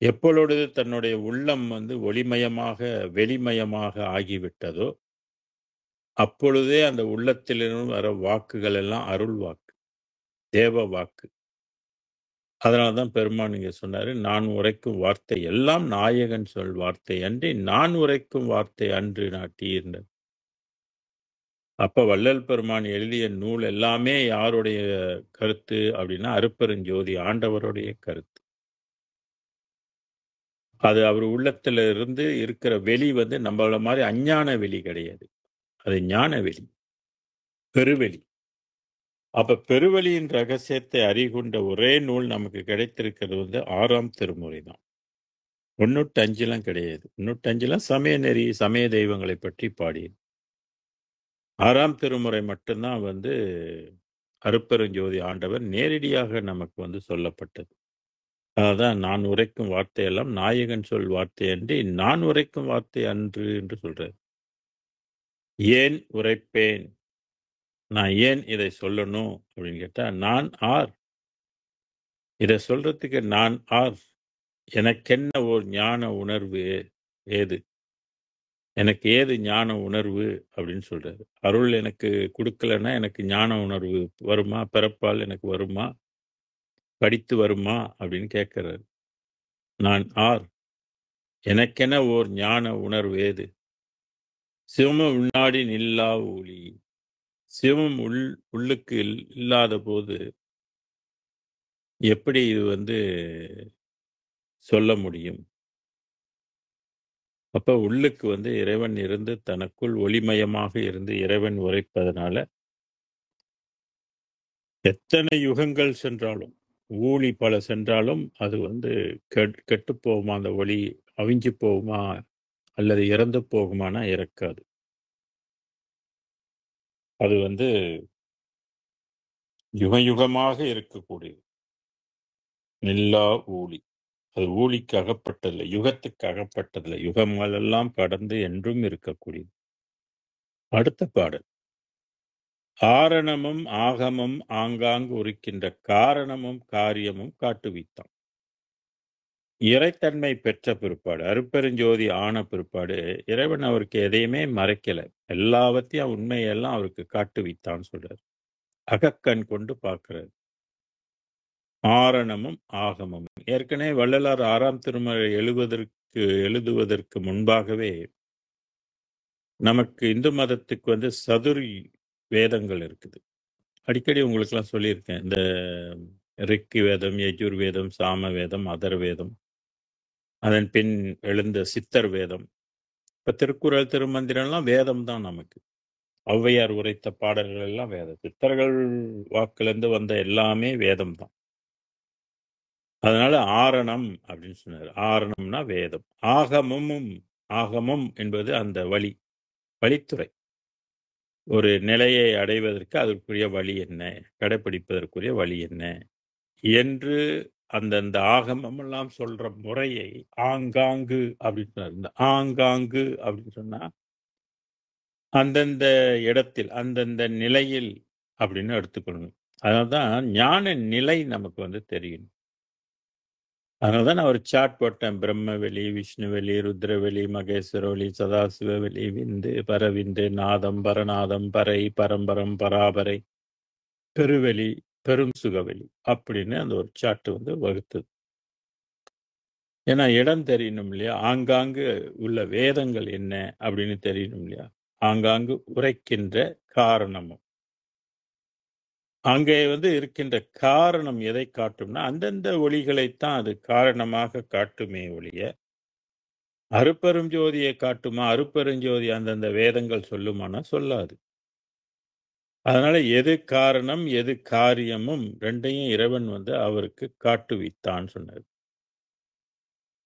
எப்பொழுது தன்னுடைய உள்ளம் வந்து ஒளிமயமாக வெளிமயமாக ஆகிவிட்டதோ, அப்பொழுதே அந்த உள்ளத்திலிருந்து வர வாக்குகள் எல்லாம் அருள் வாக்கு, தேவ வாக்கு. அதனால்தான் பெருமான் இங்க சொன்னாரு, நான் உரைக்கும் வார்த்தை எல்லாம் நாயகன் சொல் வார்த்தை அன்றி நான் உரைக்கும் வார்த்தை அன்று நாட்டீர். அப்ப வள்ளல் பெருமான் எழுதிய நூல் எல்லாமே யாருடைய கருத்து அப்படின்னா அருட்பெருஞ்சோதி ஆண்டவருடைய கருத்து. அது அவர் உள்ளத்துல இருந்து இருக்கிற வெளி வந்து நம்மள மாதிரி அஞ்ஞான வெளி கிடையாது. அது ஞான வெளி, பெருவெளி. அப்ப பெருவெளியின் ரகசியத்தை அறிகொண்ட ஒரே நூல் நமக்கு கிடைத்திருக்கிறது வந்து 6ஆம் திருமுறை தான். 95 கிடையாது. 95 சமய நெறி, சமய தெய்வங்களை பற்றி பாடியது. 6ஆம் திருமுறை மட்டும்தான் வந்து அருட்பெருஞ்சோதி ஆண்டவர் நேரடியாக நமக்கு வந்து சொல்லப்பட்டது. அதான் நான் உரைக்கும் வார்த்தையெல்லாம் நாயகன் சொல் வார்த்தை அன்றி நான் உரைக்கும் வார்த்தை அன்று என்று சொல்றார். ஏன் உரைப்பேன், நான் ஏன் இதை சொல்லணும் அப்படின்னு கேட்டா, நான் ஆர், இதை சொல்றதுக்கு நான் ஆர், எனக்கென்ன ஒரு ஞான உணர்வு ஏது, எனக்கு ஏது ஞான உணர்வு அப்படின்னு சொல்றாரு. அருள் எனக்கு கொடுக்கலன்னா எனக்கு ஞான உணர்வு வருமா, பிறப்பால் எனக்கு வருமா, படித்து வருமா அப்படின்னு கேட்கிறாரு. நான் ஆர், எனக்கென ஓர் ஞான உணர்வு ஏது, சிவம் உள்நாடி நில்லா ஒளி. சிவம் உள்ளுக்கு இல்லாத போது எப்படி இது வந்து சொல்ல முடியும்? அப்ப உள்ளுக்கு வந்து இறைவன் இருந்து தனக்குள் ஒளிமயமாக இருந்து இறைவன் உரைப்பதனால எத்தனை யுகங்கள் சென்றாலும், ஊழி பல சென்றாலும் அது வந்து கெட்டு போகுமா, அந்த ஒளி அவிஞ்சு போகுமா அல்லது இறந்து போகுமானா இறக்காது. அது வந்து யுகமாக இருக்கக்கூடியது. நில்லா ஊழி. அது ஊழிக்கு அகப்பட்டதில்லை, யுகத்துக்கு அகப்பட்டதில்லை, யுகங்களெல்லாம் கடந்து என்றும் இருக்கக்கூடியது. அடுத்த பாடல். ஆரணமும் ஆகமும் ஆங்காங்கு உரிக்கின்ற காரணமும் காரியமும் காட்டுவித்தான். இறைத்தன்மை பெற்ற பிற்பாடு, அருட்பெருஞ்சோதி ஆன பிற்பாடு, இறைவன் அவருக்கு எதையுமே மறைக்கல. எல்லாவற்றையும் உண்மையெல்லாம் அவருக்கு காட்டுவித்தான்னு சொல்றாரு. அகக்கண் கொண்டு பார்க்கிறார். ஆரணமும் ஆகமமும். ஏற்கனவே வள்ளலார் 6ஆம் திருமுறை எழுதுவதற்கு முன்பாகவே நமக்கு இந்து மதத்துக்கு வந்து சதுரி வேதங்கள் இருக்குது. அடிக்கடி உங்களுக்கெல்லாம் சொல்லியிருக்கேன். இந்த ரிக்கு வேதம், யஜுர் வேதம், சாம வேதம், அதர் வேதம், அதன் பின் எழுந்த சித்தர் வேதம். இப்ப திருக்குறள், திருமந்திரம்லாம் வேதம் தான் நமக்கு. ஔவையார் உரைத்த பாடல்கள் எல்லாம் வேதம். சித்தர்கள் வாக்கிலிருந்து வந்த எல்லாமே வேதம் தான். அதனால ஆரணம் அப்படின்னு சொன்னார். ஆரணம்னா வேதம். ஆகமம் என்பது அந்த வழித்துறை. ஒரு நிலையை அடைவதற்கு அதற்குரிய வழி என்ன, கடைபிடிப்பதற்குரிய வழி என்ன என்று அந்தந்த ஆகமம் எல்லாம் சொல்ற முறையை ஆங்காங்கு அப்படின்னு சொன்னார். இந்த ஆங்காங்கு அப்படின்னு சொன்னா அந்தந்த இடத்தில் அந்தந்த நிலையில் அப்படின்னு எடுத்துக்கணும். அதனால்தான் ஞான நிலை நமக்கு வந்து தெரியும். அதனால்தான் நான் ஒரு சார்ட் போட்டேன். பிரம்மவெளி, விஷ்ணுவெளி, ருத்ரவெளி, மகேஸ்வரவெளி, சதாசிவவெளி, விந்து, பரவிந்து, நாதம், பரநாதம், பறை, பரம்பரம், பராபரை, பெருவெளி, பெரும் சுகவெளி அப்படின்னு அந்த ஒரு சார்ட் வந்து வகுத்தது. ஏன்னா இடம் தெரியணும் இல்லையா? ஆங்காங்கு உள்ள வேதங்கள் என்ன அப்படின்னு தெரியணும் இல்லையா? ஆங்காங்கு உரைக்கின்ற காரணமும் அங்கே வந்து இருக்கின்ற காரணம் எதை காட்டும்னா அந்தந்த ஒளிகளைத்தான் அது காரணமாக காட்டுமே ஒழிய அருப்பெரும் ஜோதியை காட்டுமா? அருப்பெருஞ்சோதி அந்தந்த வேதங்கள் சொல்லுமானா சொல்லாது. அதனால எது காரணம் எது காரியமும் ரெண்டையும் இறைவன் வந்து அவருக்கு காட்டுவித்தான் சொன்னார்.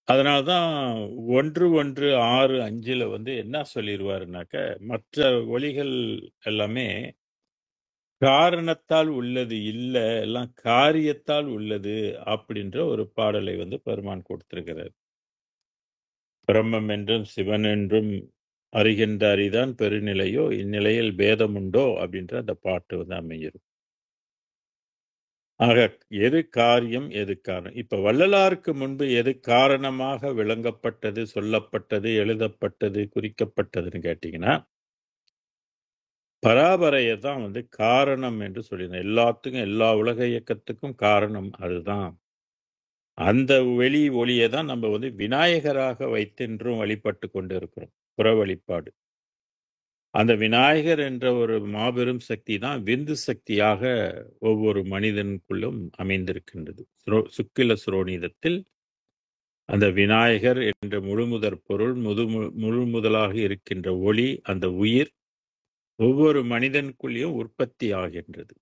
அதனால்தான் 1:1:6:5 வந்து என்ன சொல்லிடுவாருனாக்க, மற்ற ஒளிகள் எல்லாமே காரணத்தால் உள்ளது இல்ல, எல்லாம் காரியத்தால் உள்ளது அப்படின்ற ஒரு பாடலை வந்து பெருமான் கொடுத்திருக்கிறார். பிரம்மம் என்றும் சிவன் என்றும் அறிகின்ற அறிதான் பெருநிலையோ, இந்நிலையில் பேதம் உண்டோ அப்படின்ற அந்த பாட்டு வந்து அமைகிறது. ஆக எது காரியம் எது காரணம்? இப்ப வள்ளலாருக்கு முன்பு எது காரணமாக விளங்கப்பட்டது, சொல்லப்பட்டது, எழுதப்பட்டது, குறிக்கப்பட்டதுன்னு கேட்டீங்கன்னா பராபரையை தான் வந்து காரணம் என்று சொல்லியிருந்தேன். எல்லாத்துக்கும் எல்லா உலக இயக்கத்துக்கும் காரணம் அதுதான். அந்த வெளி ஒளியை தான் நம்ம வந்து விநாயகராக வைத்தென்றும் வழிபட்டு கொண்டு இருக்கிறோம். புற வழிபாடு. அந்த விநாயகர் என்ற ஒரு மாபெரும் சக்தி தான் விந்து சக்தியாக ஒவ்வொரு மனிதனுக்குள்ளும் அமைந்திருக்கின்றது. சுக்கில சுரோனிதத்தில் அந்த விநாயகர் என்ற முழுமுதற் பொருள் முழுமுதலாக இருக்கின்ற ஒளி, அந்த உயிர் ஒவ்வொரு மனிதனுக்குள்ளேயும் உற்பத்தி ஆகின்றது.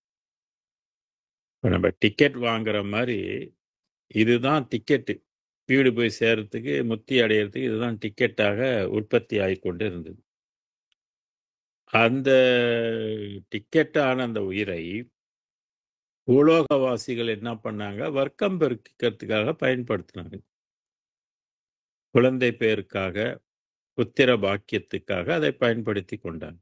இப்போ நம்ம டிக்கெட் வாங்குற மாதிரி இதுதான் டிக்கெட்டு. வீடு போய் சேர்றதுக்கு, முக்தி அடையிறதுக்கு இதுதான் டிக்கெட்டாக உற்பத்தி ஆகிக்கொண்டு இருந்தது. அந்த டிக்கெட்டான அந்த உயிரை பூலோகவாசிகள் என்ன பண்ணாங்க? வர்க்கம் பெருக்கிறதுக்காக பயன்படுத்தினாங்க. குழந்தை பேருக்காக, புத்திர பாக்கியத்துக்காக அதை பயன்படுத்தி கொண்டாங்க.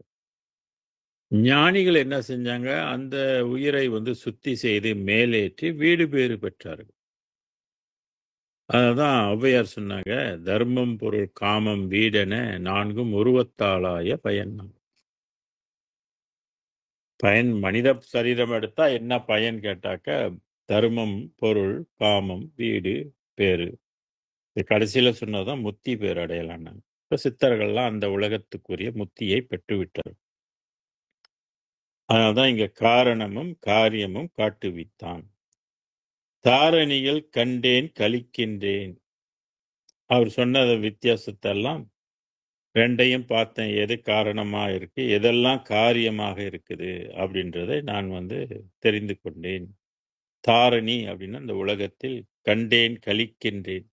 ஞானிகள் என்ன செஞ்சாங்க? அந்த உயிரை வந்து சுத்தி செய்து மேலேற்றி வீடு பேறு பெற்றார்கள். அததான் ஔவையார் சொன்னாங்க, தர்மம் பொருள் காமம் வீடென 4ம் உருவத்தாளாய பயன். பயன் மனித சரீரம் எடுத்தா என்ன பயன் கேட்டாக்க, தர்மம் பொருள் காமம் வீடு பேரு. கடைசியில சொன்னதான் முத்தி பேர் அடையலான்னு. இப்ப சித்தர்கள்லாம் அந்த உலகத்துக்குரிய முத்தியை பெற்றுவிட்டார். அதனால்தான் இங்க காரணமும் காரியமும் காட்டுவித்தான். தாரணியில் கண்டேன் கழிக்கின்றேன். அவர் சொன்ன வித்தியாசத்தெல்லாம் ரெண்டையும் பார்த்தேன். எது காரணமா இருக்கு, எதெல்லாம் காரியமாக இருக்குது அப்படின்றதை நான் வந்து தெரிந்து கொண்டேன். தாரணி அப்படின்னா இந்த உலகத்தில் கண்டேன் கழிக்கின்றேன்.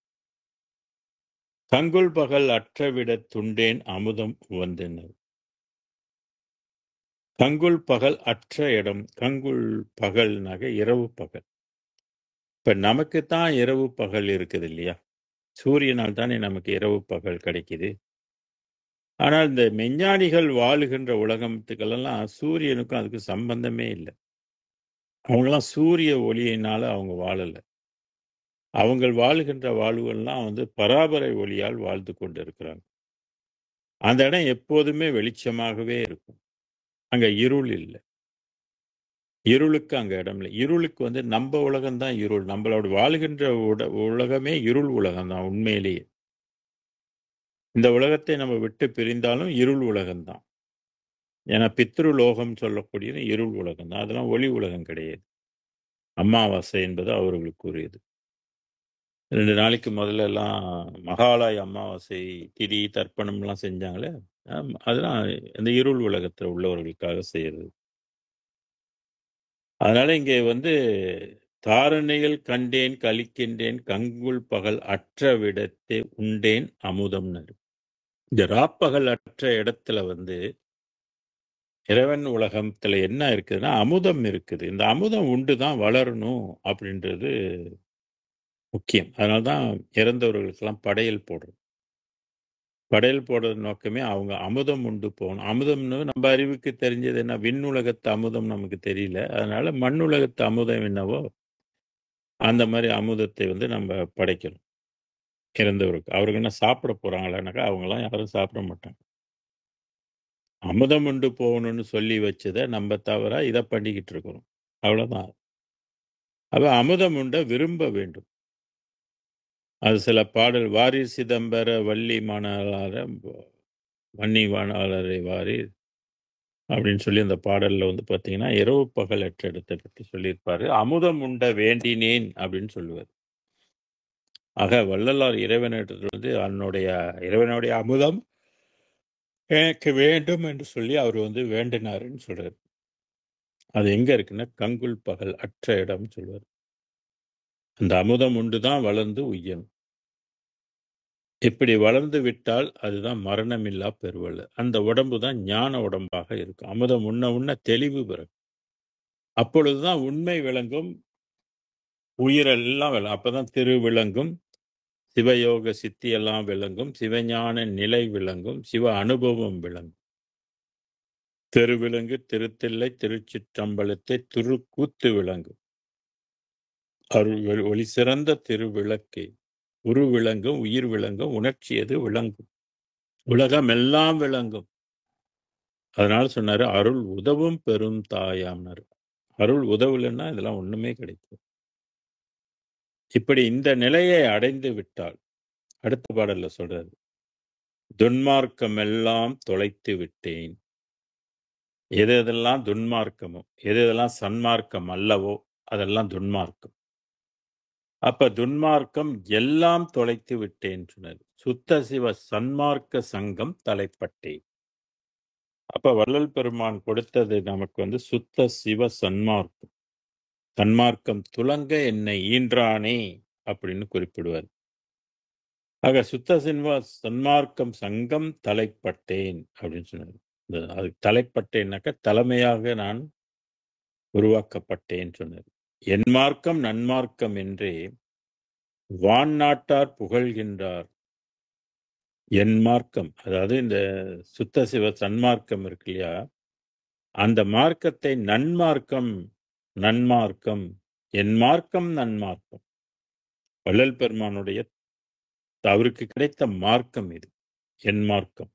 கங்குல் பகல் அற்றவிட துண்டேன் அமுதம் உவந்தனர். கங்குல் பகல் அற்ற இடம். கங்குல் பகல்னாக இரவு பகல். இப்ப நமக்கு தான் இரவு பகல் இருக்குது இல்லையா? சூரியனால் தானே நமக்கு இரவு பகல் கிடைக்குது. ஆனால் இந்த மெஞ்ஞானிகள் வாழுகின்ற உலகத்துக்கெல்லாம் சூரியனுக்கும் அதுக்கு சம்பந்தமே இல்லை. அவங்களாம் சூரிய ஒளியினால அவங்க வாழல. அவங்க வாழுகின்ற வாழ்வுகள்லாம் வந்து பராபரை ஒளியால் வாழ்ந்து கொண்டு இருக்கிறாங்க. அந்த இடம் எப்போதுமே வெளிச்சமாகவே இருக்கும். அங்க இருள் இல்லை. இருளுக்கு அங்க இடம் இல்லை. இருளுக்கு வந்து நம்ம உலகம் தான் இருள். நம்மளோட வாழுகின்ற உலகமே இருள் உலகம் தான் உண்மையிலேயே. இந்த உலகத்தை நம்ம விட்டு பிரிந்தாலும் இருள் உலகம் தான். ஏன்னா பித்ரு லோகம் சொல்லக்கூடியது இருள் உலகம் தான். அதெல்லாம் ஒளி உலகம் கிடையாது. அமாவாசை என்பது அவர்களுக்கு உரியது. 2 நாளைக்கு முதல்ல எல்லாம் மகாலய அமாவாசை திதி தர்ப்பணம்லாம் செஞ்சாங்களே, அதெல்லாம் இந்த இருள் உலகத்துல உள்ளவர்களுக்காக செய்யறது. அதனால இங்கே வந்து தாரணைகள் கண்டேன் கழிக்கின்றேன் கங்குல் பகல் அற்ற விடத்தே உண்டேன் அமுதம்னு. இந்த ராப்பகல் அற்ற இடத்துல வந்து இறைவன் உலகத்துல என்ன இருக்குதுன்னா அமுதம் இருக்குது. இந்த அமுதம் உண்டு தான் வளரணும் அப்படின்றது முக்கியம். அதனால்தான் இறந்தவர்களுக்கெல்லாம் படையல் போடுறோம். படையல் போடுறது நோக்கமே அவங்க அமுதம் உண்டு போகணும். அமுதம்னு நம்ம அறிவுக்கு தெரிஞ்சது என்ன, விண்ணுலகத்து அமுதம் நமக்கு தெரியல. அதனால மண்ணுலகத்து அமுதம் என்னவோ அந்த மாதிரி அமுதத்தை வந்து நம்ம படைக்கணும் இறந்தவருக்கு. அவருக்கு என்ன சாப்பிட போறாங்களான்னாக்கா அவங்களாம் யாரும் சாப்பிட மாட்டாங்க. அமுதம் உண்டு போகணும்னு சொல்லி வச்சதை நம்ம தவிர இதை பண்ணிக்கிட்டு இருக்கிறோம். அவ்வளவுதான். அப்ப அமுதம் உண்ட விரும்ப வேண்டும். அது சில பாடல் வாரீர் சிதம்பர வள்ளி மாணாளர வன்னி வாணாளரை வாரீர் அப்படின்னு சொல்லி அந்த பாடல்ல வந்து பார்த்தீங்கன்னா இரவு பகல் அற்ற இடத்தை பற்றி சொல்லியிருப்பாரு. அமுதம் உண்ட வேண்டினேன் அப்படின்னு சொல்லுவார். ஆக வள்ளலார் இறைவனிடத்தில் வந்து இறைவனுடைய அமுதம் எனக்கு வேண்டும் என்று சொல்லி அவர் வந்து வேண்டினாருன்னு சொல்றாரு. அது எங்க இருக்குன்னா கங்குல் பகல் அற்ற இடம் சொல்வார். அந்த அமுதம் உண்டுதான் வளர்ந்து உய்யணும். இப்படி வளர்ந்து விட்டால் அதுதான் மரணமில்லா பெருவல். அந்த உடம்பு தான் ஞான உடம்பாக இருக்கும். அமுதம் உண்ண தெளிவு பெறும். அப்பொழுதுதான் உண்மை விளங்கும், உயிரெல்லாம் விளங்கும். அப்பதான் திரு விளங்கும், சிவயோக சித்தி எல்லாம் விளங்கும், சிவஞான நிலை விளங்கும், சிவ அனுபவம் விளங்கும். திருவிலங்கு திருத்தில்லை திருச்சிற்றம்பலத்தை திருக்கூத்து விளங்கும். அருள் ஒளி சிறந்த திருவிளக்கே உரு விளங்கும், உயிர் விளங்கும், உணர்ச்சி எது விளங்கும், உலகம் எல்லாம் விளங்கும். அதனால சொன்னாரு அருள் உதவும் பெரும் தாயாம்னாரு. அருள் உதவலைன்னா இதெல்லாம் ஒண்ணுமே கிடைக்கும். இப்படி இந்த நிலையை அடைந்து விட்டால் அடுத்த பாடல்ல சொல்றாரு, துன்மார்க்கம் எல்லாம் தொலைத்து விட்டேன். எது எதெல்லாம் துன்மார்க்கமோ, எது எதெல்லாம் சன்மார்க்கம் அல்லவோ அதெல்லாம் துன்மார்க்கம். அப்ப துன்மார்க்கம் எல்லாம் தொலைத்து விட்டேன் சொன்னார். சுத்த சிவ சன்மார்க்க சங்கம் தலைப்பட்டேன். அப்ப வள்ளல் பெருமான் கொடுத்தது நமக்கு வந்து சுத்த சிவ சன்மார்க்கம். சன்மார்க்கம் துலங்க என்னை ஈன்றானே அப்படின்னு குறிப்பிடுவார். ஆக சுத்த சிவ சன்மார்க்கம் சங்கம் தலைப்பட்டேன் அப்படின்னு சொன்னார். அது தலைப்பட்டேன்னாக்க தலைமையாக நான் உருவாக்கப்பட்டேன் சொன்னார். என் மார்க்கம் நன்மார்க்கம் என்றே வான்நாட்டார் புகழ்கின்றார். என் மார்க்கம் அதாவது இந்த சுத்த சிவ சன்மார்க்கம் இருக்கு இல்லையா, அந்த மார்க்கத்தை நன்மார்க்கம் என் மார்க்கம் நன்மார்க்கம். வள்ளல் பெருமானுடைய அவருக்கு கிடைத்த மார்க்கம் இது. என் மார்க்கம்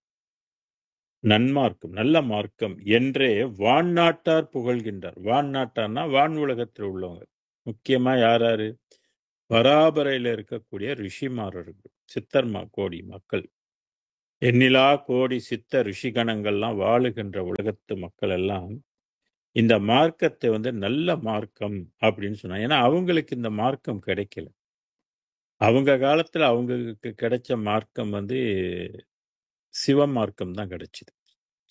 நன்மார்க்கம் நல்ல மார்க்கம் என்றே வான்நாட்டார் புகழ்கின்றார். வான்நாட்டார்னா வான் உலகத்தில் உள்ளவங்க. முக்கியமா யாராரு? பராபரையில் இருக்கக்கூடிய ரிஷிமாரர்கள், சித்தர்மா கோடி மக்கள், எண்ணிலா கோடி சித்த ரிஷிகணங்கள்லாம் வாழுகின்ற உலகத்து மக்கள் எல்லாம் இந்த மார்க்கத்தை வந்து நல்ல மார்க்கம் அப்படின்னு சொன்னாங்க. ஏன்னா அவங்களுக்கு இந்த மார்க்கம் கிடைக்கல. அவங்க காலத்துல அவங்களுக்கு கிடைச்ச மார்க்கம் வந்து சிவ மார்க்கம் தான் கிடைச்சது.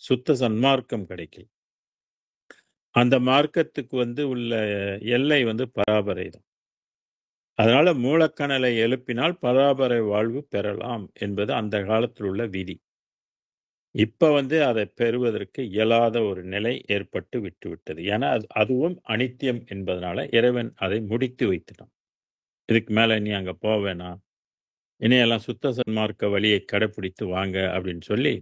சுத்த சன்மார்க்கம் கிடைக்கல. அந்த மார்க்கத்துக்கு வந்து உள்ள எல்லை வந்து பராபரை தான். அதனால மூலக்கணலை எழுப்பினால் பராபரை வாழ்வு பெறலாம் என்பது அந்த காலத்தில் உள்ள விதி. இப்ப வந்து அதை பெறுவதற்கு இயலாத ஒரு நிலை ஏற்பட்டு விட்டுவிட்டது. ஏன்னா அதுவும் அனித்தியம் என்பதனால இறைவன் அதை முடித்து வைத்துட்டான். இதுக்கு மேல நீ அங்க போவேனா, இனியெல்லாம் சுத்த சன்மார்க்க வழியை கடைப்பிடித்து வாங்க அப்படின்னு சொல்லி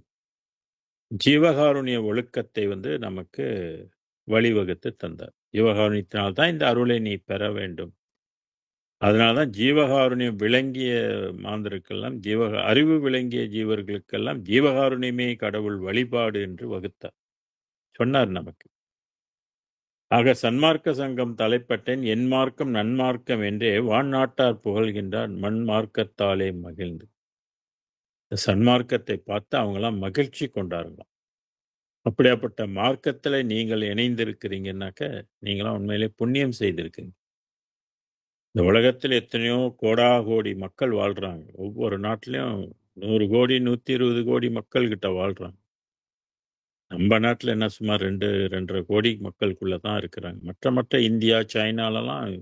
ஜீவகாருண்ய ஒழுக்கத்தை வந்து நமக்கு வழிவகுத்து தந்தார். ஜீவகாருண்யத்தினால்தான் இந்த அருளை நீ பெற வேண்டும் அதனாலதான் ஜீவகாருண்யம் விளங்கிய மாந்தருக்கெல்லாம் அறிவு விளங்கிய ஜீவர்களுக்கெல்லாம் ஜீவகாருண்யமே கடவுள் வழிபாடு என்று வகுத்தார், சொன்னார் நமக்கு. ஆக சன்மார்க்க சங்கம் தலைப்பட்டேன், என் மார்க்கம் நன்மார்க்கம் என்றே வான்நாட்டார் புகழ்கின்றார் மண் மார்க்கத்தாலே மகிழ்ந்து. இந்த சன்மார்க்கத்தை பார்த்து அவங்களாம் மகிழ்ச்சி கொண்டார்களாம். அப்படியாப்பட்ட மார்க்கத்துல நீங்கள் இணைந்திருக்கிறீங்கன்னாக்க நீங்களாம் உண்மையிலே புண்ணியம் செய்திருக்கீங்க. இந்த உலகத்தில் எத்தனையோ கோடி மக்கள் வாழ்றாங்க. ஒவ்வொரு நாட்டிலையும் 100 கோடி 120 கோடி மக்கள் கிட்ட வாழ்றாங்க. நம்ம நாட்டில் என்ன சுமார் 2.5 கோடி மக்களுக்குள்ள தான் இருக்கிறாங்க. மற்ற இந்தியா, சைனாலலாம்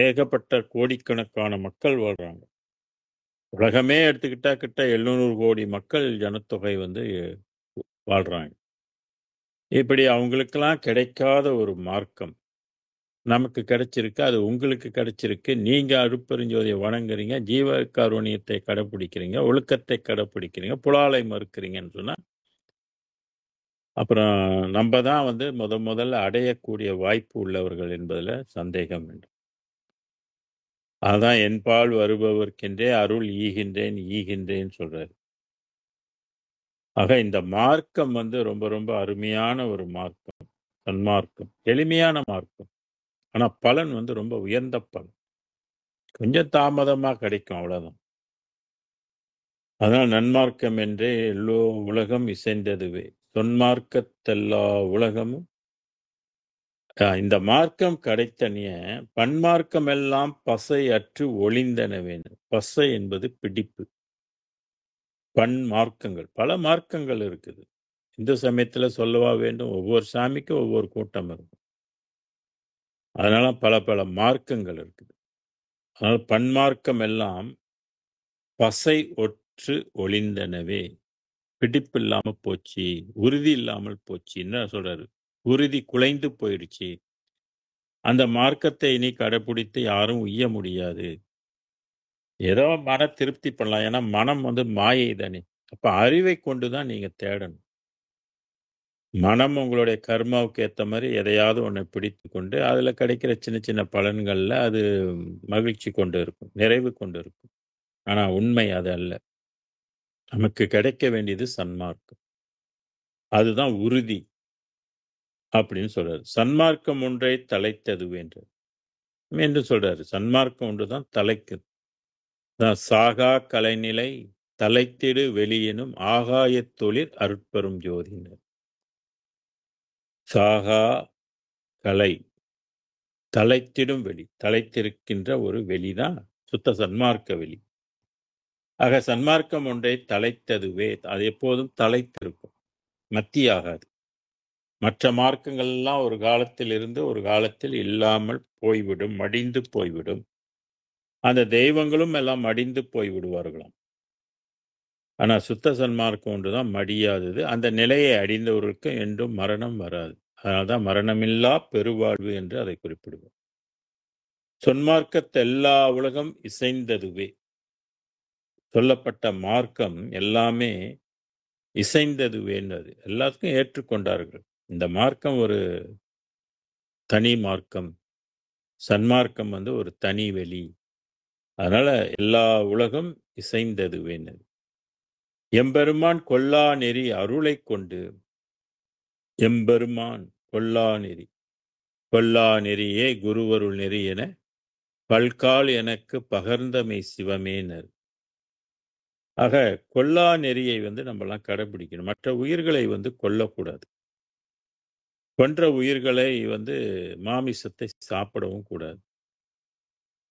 ஏகப்பட்ட கோடிக்கணக்கான மக்கள் வாழ்றாங்க. உலகமே எடுத்துக்கிட்டா கிட்ட 700 கோடி மக்கள் ஜனத்தொகை வந்து வாழ்றாங்க. இப்படி அவங்களுக்கெல்லாம் கிடைக்காத ஒரு மார்க்கம் நமக்கு கிடைச்சிருக்கு. அது உங்களுக்கு கிடைச்சிருக்கு. நீங்க அருட்பெருஞ்சோதியை வணங்குறீங்க, ஜீவ காருண்யத்தை கடைப்பிடிக்கிறீங்க, ஒழுக்கத்தை கடைப்பிடிக்கிறீங்க, புலாலை மறுக்கிறீங்கன்னு சொன்னா அப்புறம் நம்ம தான் வந்து முதல்ல அடையக்கூடிய வாய்ப்பு உள்ளவர்கள் என்பதுல சந்தேகம் வேண்டும். அதான் என்பால் வருபவர்க்கென்றே அருள் ஈகின்றேன் சொல்றாரு. ஆக இந்த மார்க்கம் வந்து ரொம்ப ரொம்ப அருமையான ஒரு மார்க்கம், சன்மார்க்கம், எளிமையான மார்க்கம். ஆனா பலன் வந்து ரொம்ப உயர்ந்த பலன். கொஞ்சம் தாமதமா கிடைக்கும், அவ்வளவுதான். அதனால் நன்மார்க்கம் என்றே எல்லோ உலகம் இசைந்ததுவே, தொன்மார்க்கத்தெல்லா உலகமும். இந்த மார்க்கம் கிடைத்தனிய பன்மார்க்கம் எல்லாம் பசை அற்று ஒளிந்தனவே. பசை என்பது பிடிப்பு. பன்மார்க்கங்கள், பல மார்க்கங்கள் இருக்குது. இந்து சமயத்துல சொல்லவா வேண்டும், ஒவ்வொரு சாமிக்கும் ஒவ்வொரு கூட்டம் இருக்கும். அதனால பல மார்க்கங்கள் இருக்குது. அதனால பன்மார்க்கம் எல்லாம் பசை ஒற்று ஒளிந்தனவே. பிடிப்பு இல்லாம போச்சு, உறுதி இல்லாமல் போச்சு. என்ன சொல்றாரு, உறுதி குலைந்து போயிடுச்சு. அந்த மார்க்கத்தை இனி கடைபிடித்து யாரும் உய்ய முடியாது. ஏதோ மன திருப்தி பண்ணலாம். ஏன்னா மனம் வந்து மாயை தானே. அப்ப அறிவை கொண்டுதான் நீங்க தேடணும். மனம் உங்களுடைய கர்மாவுக்கு ஏத்த மாதிரி எதையாவது ஒன்றை பிடித்து கொண்டு அதுல கிடைக்கிற சின்ன சின்ன பலன்கள்ல அது மகிழ்ச்சி கொண்டு இருக்கும், நிறைவு கொண்டு இருக்கும். ஆனா உண்மை அது அல்ல. நமக்கு கிடைக்க வேண்டியது சன்மார்க்கம். அதுதான் உறுதி அப்படின்னு சொல்றாரு. சன்மார்க்கம் ஒன்றை தலைத்தது என்று சொல்றாரு. சன்மார்க்கம் ஒன்றுதான் தலைக்கு. சாகா கலைநிலை தலைத்திடு வெளியெனும் ஆகாயத் தொழிற் அருட்பெரும் ஜோதினர். சாகா கலை, தலைத்திடும் வெளி, தலைத்திருக்கின்ற ஒரு வெளிதான் சுத்த சன்மார்க்க வெளி. ஆக சன்மார்க்கம் ஒன்றை தலைத்ததுவே, அது எப்போதும் தலைத்திருக்கும், மத்தியாகாது. மற்ற மார்க்கங்கள் எல்லாம் ஒரு காலத்தில் இருந்து ஒரு காலத்தில் இல்லாமல் போய்விடும், மடிந்து போய்விடும். அந்த தெய்வங்களும் எல்லாம் மடிந்து போய்விடுவார்களாம். ஆனா சுத்த சன்மார்க்கம் ஒன்றுதான் மடியாதது. அந்த நிலையை அடைந்தவர்களுக்கு என்றும் மரணம் வராது. அதனால்தான் மரணமில்லா பெருவாழ்வு என்று அதை குறிப்பிடுவோம். சொன்மார்க்கத்தெல்லா உலகம் இசைந்ததுவே. சொல்லப்பட்ட மார்க்கம் எல்லாமே இசைந்ததுவேன்றது, எல்லாத்துக்கும் ஏற்றுக்கொண்டார்கள். இந்த மார்க்கம் ஒரு தனி மார்க்கம், சன்மார்க்கம் வந்து ஒரு தனி வெளி. அதனால எல்லா உலகம் இசைந்ததுவேன்னு. எம்பெருமான் கொல்லா நெறி அருளை கொண்டு, எம்பெருமான் கொல்லா நெறி, கொல்லா நெறியே குருவருள் நெறி என பல்கால் எனக்கு பகர்ந்தமை சிவமேனர். ஆக கொல்லா நெறியை வந்து நம்மலாம் கடைபிடிக்கணும். மற்ற உயிர்களை வந்து கொல்லக்கூடாது. கொன்ற உயிர்களை வந்து மாமிசத்தை சாப்பிடவும் கூடாது.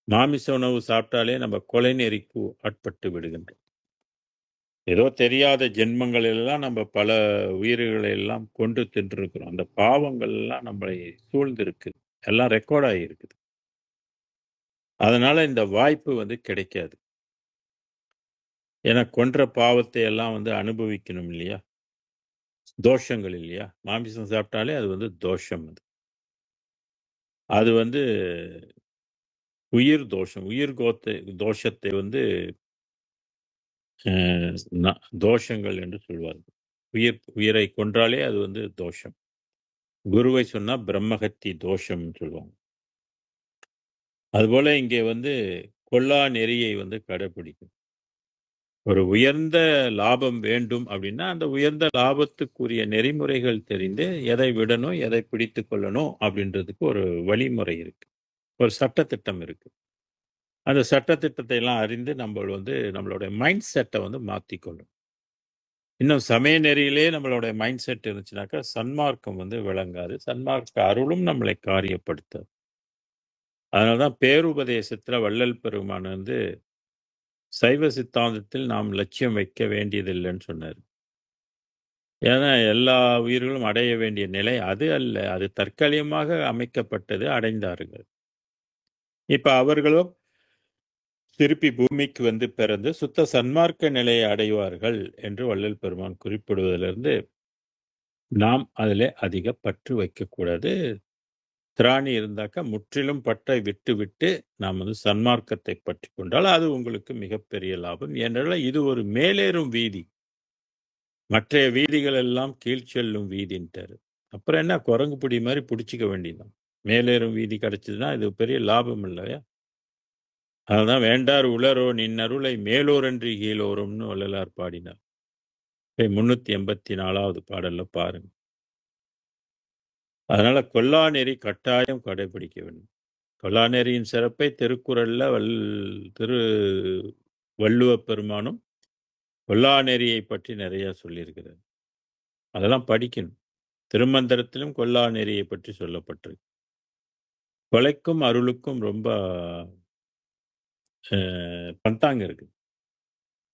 மாமிச உணவு சாப்பிட்டாலே நம்ம கொலை நெறிக்கு ஆட்பட்டு விடுகின்றோம். ஏதோ தெரியாத ஜென்மங்கள் எல்லாம் நம்ம பல உயிர்களை எல்லாம் கொன்று தின்றிருக்கிறோம். அந்த பாவங்கள் எல்லாம் நம்மளை சூழ்ந்திருக்கு, எல்லாம் ரெக்கார்ட் ஆகியிருக்குது. அதனால இந்த வாய்ப்பு வந்து கிடைக்காது. ஏன்னா கொன்ற பாவத்தை எல்லாம் வந்து அனுபவிக்கணும் இல்லையா, தோஷங்கள் இல்லையா. மாமிசம் சாப்பிட்டாலே அது வந்து தோஷம். அது வந்து உயிர் தோஷம், உயிர் தோஷத்தை வந்து தோஷங்கள் என்று சொல்வார்கள். உயிரை கொன்றாலே அது வந்து தோஷம். குருவை சொன்னா பிரம்மகத்தி தோஷம் சொல்லுவாங்க. அதுபோல இங்கே கொல்லா நெறியை கடைப்பிடிக்கும். ஒரு உயர்ந்த லாபம் வேண்டும் அப்படின்னா, அந்த உயர்ந்த லாபத்துக்குரிய நெறிமுறைகள் தெரிந்து, எதை விடணும், எதை பிடித்துக் கொள்ளணும் அப்படின்றதுக்கு ஒரு வழிமுறை இருக்கு. ஒரு சட்டதிட்டம் இருக்கு. அந்த சட்டதிட்டத்தை எல்லாம் அறிந்து நம்ம நம்மளுடைய மைண்ட் செட்டை மாத்திக்கொள்ளணும். இன்னும் சமய நெறியிலே நம்மளுடைய மைண்ட் செட் இருந்துச்சுனாக்கா, சன்மார்க்கம் விளங்காது. சன்மார்க்க அருளும் நம்மளை காரியப்படுத்தாது. அதனால தான் பேருபதேசத்துல வள்ளல் பெருமான் சைவ சித்தாந்தத்தில் நாம் லட்சியம் வைக்க வேண்டியதில்லைன்னு சொன்னார். ஏன்னா எல்லா உயிர்களும் அடைய வேண்டிய நிலை அது அல்ல. அது தற்காலிகமாக அமைக்கப்பட்டது, அடைந்தார்கள். இப்ப அவர்களும் திருப்பி பூமிக்கு பிறந்து சுத்த சன்மார்க்க நிலையை அடைவார்கள் என்று வள்ளல் பெருமான் குறிப்பிடுவதிலிருந்து நாம் அதிலே அதிக பற்று வைக்கக்கூடாது. திராணி இருந்தாக்கா முற்றிலும் பற்றை விட்டு நாம் சன்மார்க்கத்தை பற்றி கொண்டால் அது உங்களுக்கு மிகப்பெரிய லாபம். ஏனென்றால் இது ஒரு மேலேறும் வீதி. மற்றைய வீதிகள் எல்லாம் கீழ் செல்லும் வீதின்ட்டாரு. அப்புறம் என்ன, குரங்கு பிடி மாதிரி பிடிச்சிக்க வேண்டியதுதான். மேலேறும் வீதி கிடைச்சதுன்னா இது பெரிய லாபம் இல்லையா? அதுதான் வேண்டார் உளரோ நின்னருளை மேலோரன்றி கீழோரும்னு வள்ளலார் பாடினார். 384வது பாடல்ல பாருங்க. அதனால கொல்லா நெறி கட்டாயம் கடைபிடிக்க வேண்டும். கொல்லா நெறியின் சிறப்பை திருக்குறள்ல திரு வள்ளுவ பெருமானும் கொல்லா நெறியை பற்றி நிறைய சொல்லியிருக்கிறார். அதெல்லாம் படிக்கணும். திருமந்திரத்திலும் கொல்லா நெறியை பற்றி சொல்லப்பட்டிருக்கு. கொலைக்கும் அருளுக்கும் ரொம்ப பந்தாங்க இருக்கு.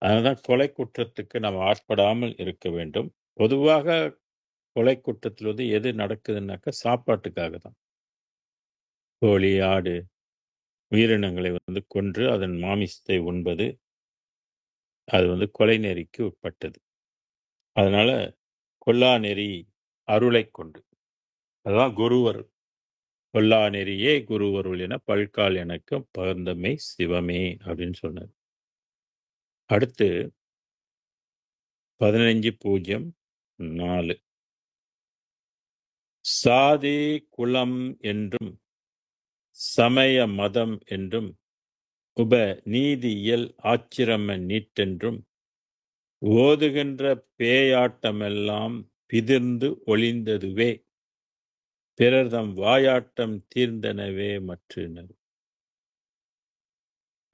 அதனால்தான் கொலை குற்றத்துக்கு நாம் ஆட்படாமல் இருக்க வேண்டும். பொதுவாக கொலை குற்றத்தில் எது நடக்குதுன்னாக்கா சாப்பாட்டுக்காக தான். கோழி, ஆடு, உயிரினங்களை கொன்று அதன் மாமிசத்தை உண்பது அது கொலை நெறிக்கு உட்பட்டது. அதனால கொல்லா நெறி அருளை கொண்டு, அதான் குருவர் கொல்லா நெறியே குருவருள் என பல்கால் எனக்கு பகர்ந்தமை சிவமே அப்படின்னு சொன்னார். அடுத்து 15.04 சாதி குலம் என்றும் சமய மதம் என்றும் உப நீதியியல் ஆச்சிரம நீட்டென்றும் ஓதுகின்ற பேயாட்டமெல்லாம் பிதிர்ந்து ஒளிந்ததுவே பிறர்தம் வாயாட்டம் தீர்ந்தனவே மற்றினர்.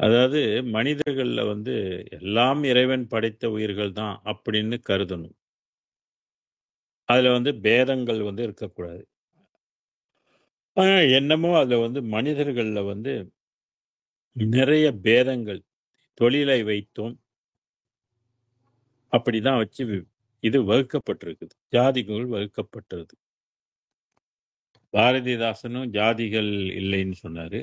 அதாவது மனிதர்கள்ல எல்லாம் இறைவன் படைத்த உயிர்கள் தான் அப்படின்னு கருதணும். அதுல பேதங்கள் இருக்கக்கூடாது. ஆனா என்னமோ அதுல மனிதர்கள்ல நிறைய பேதங்கள் தொழிலை வைத்தோம் அப்படிதான் வச்சு இது வகுக்கப்பட்டிருக்குது. ஜாதிகள் வகுக்கப்பட்டிருக்கு. பாரதிதாசனும் ஜாதிகள் இல்லைன்னு சொன்னாரு.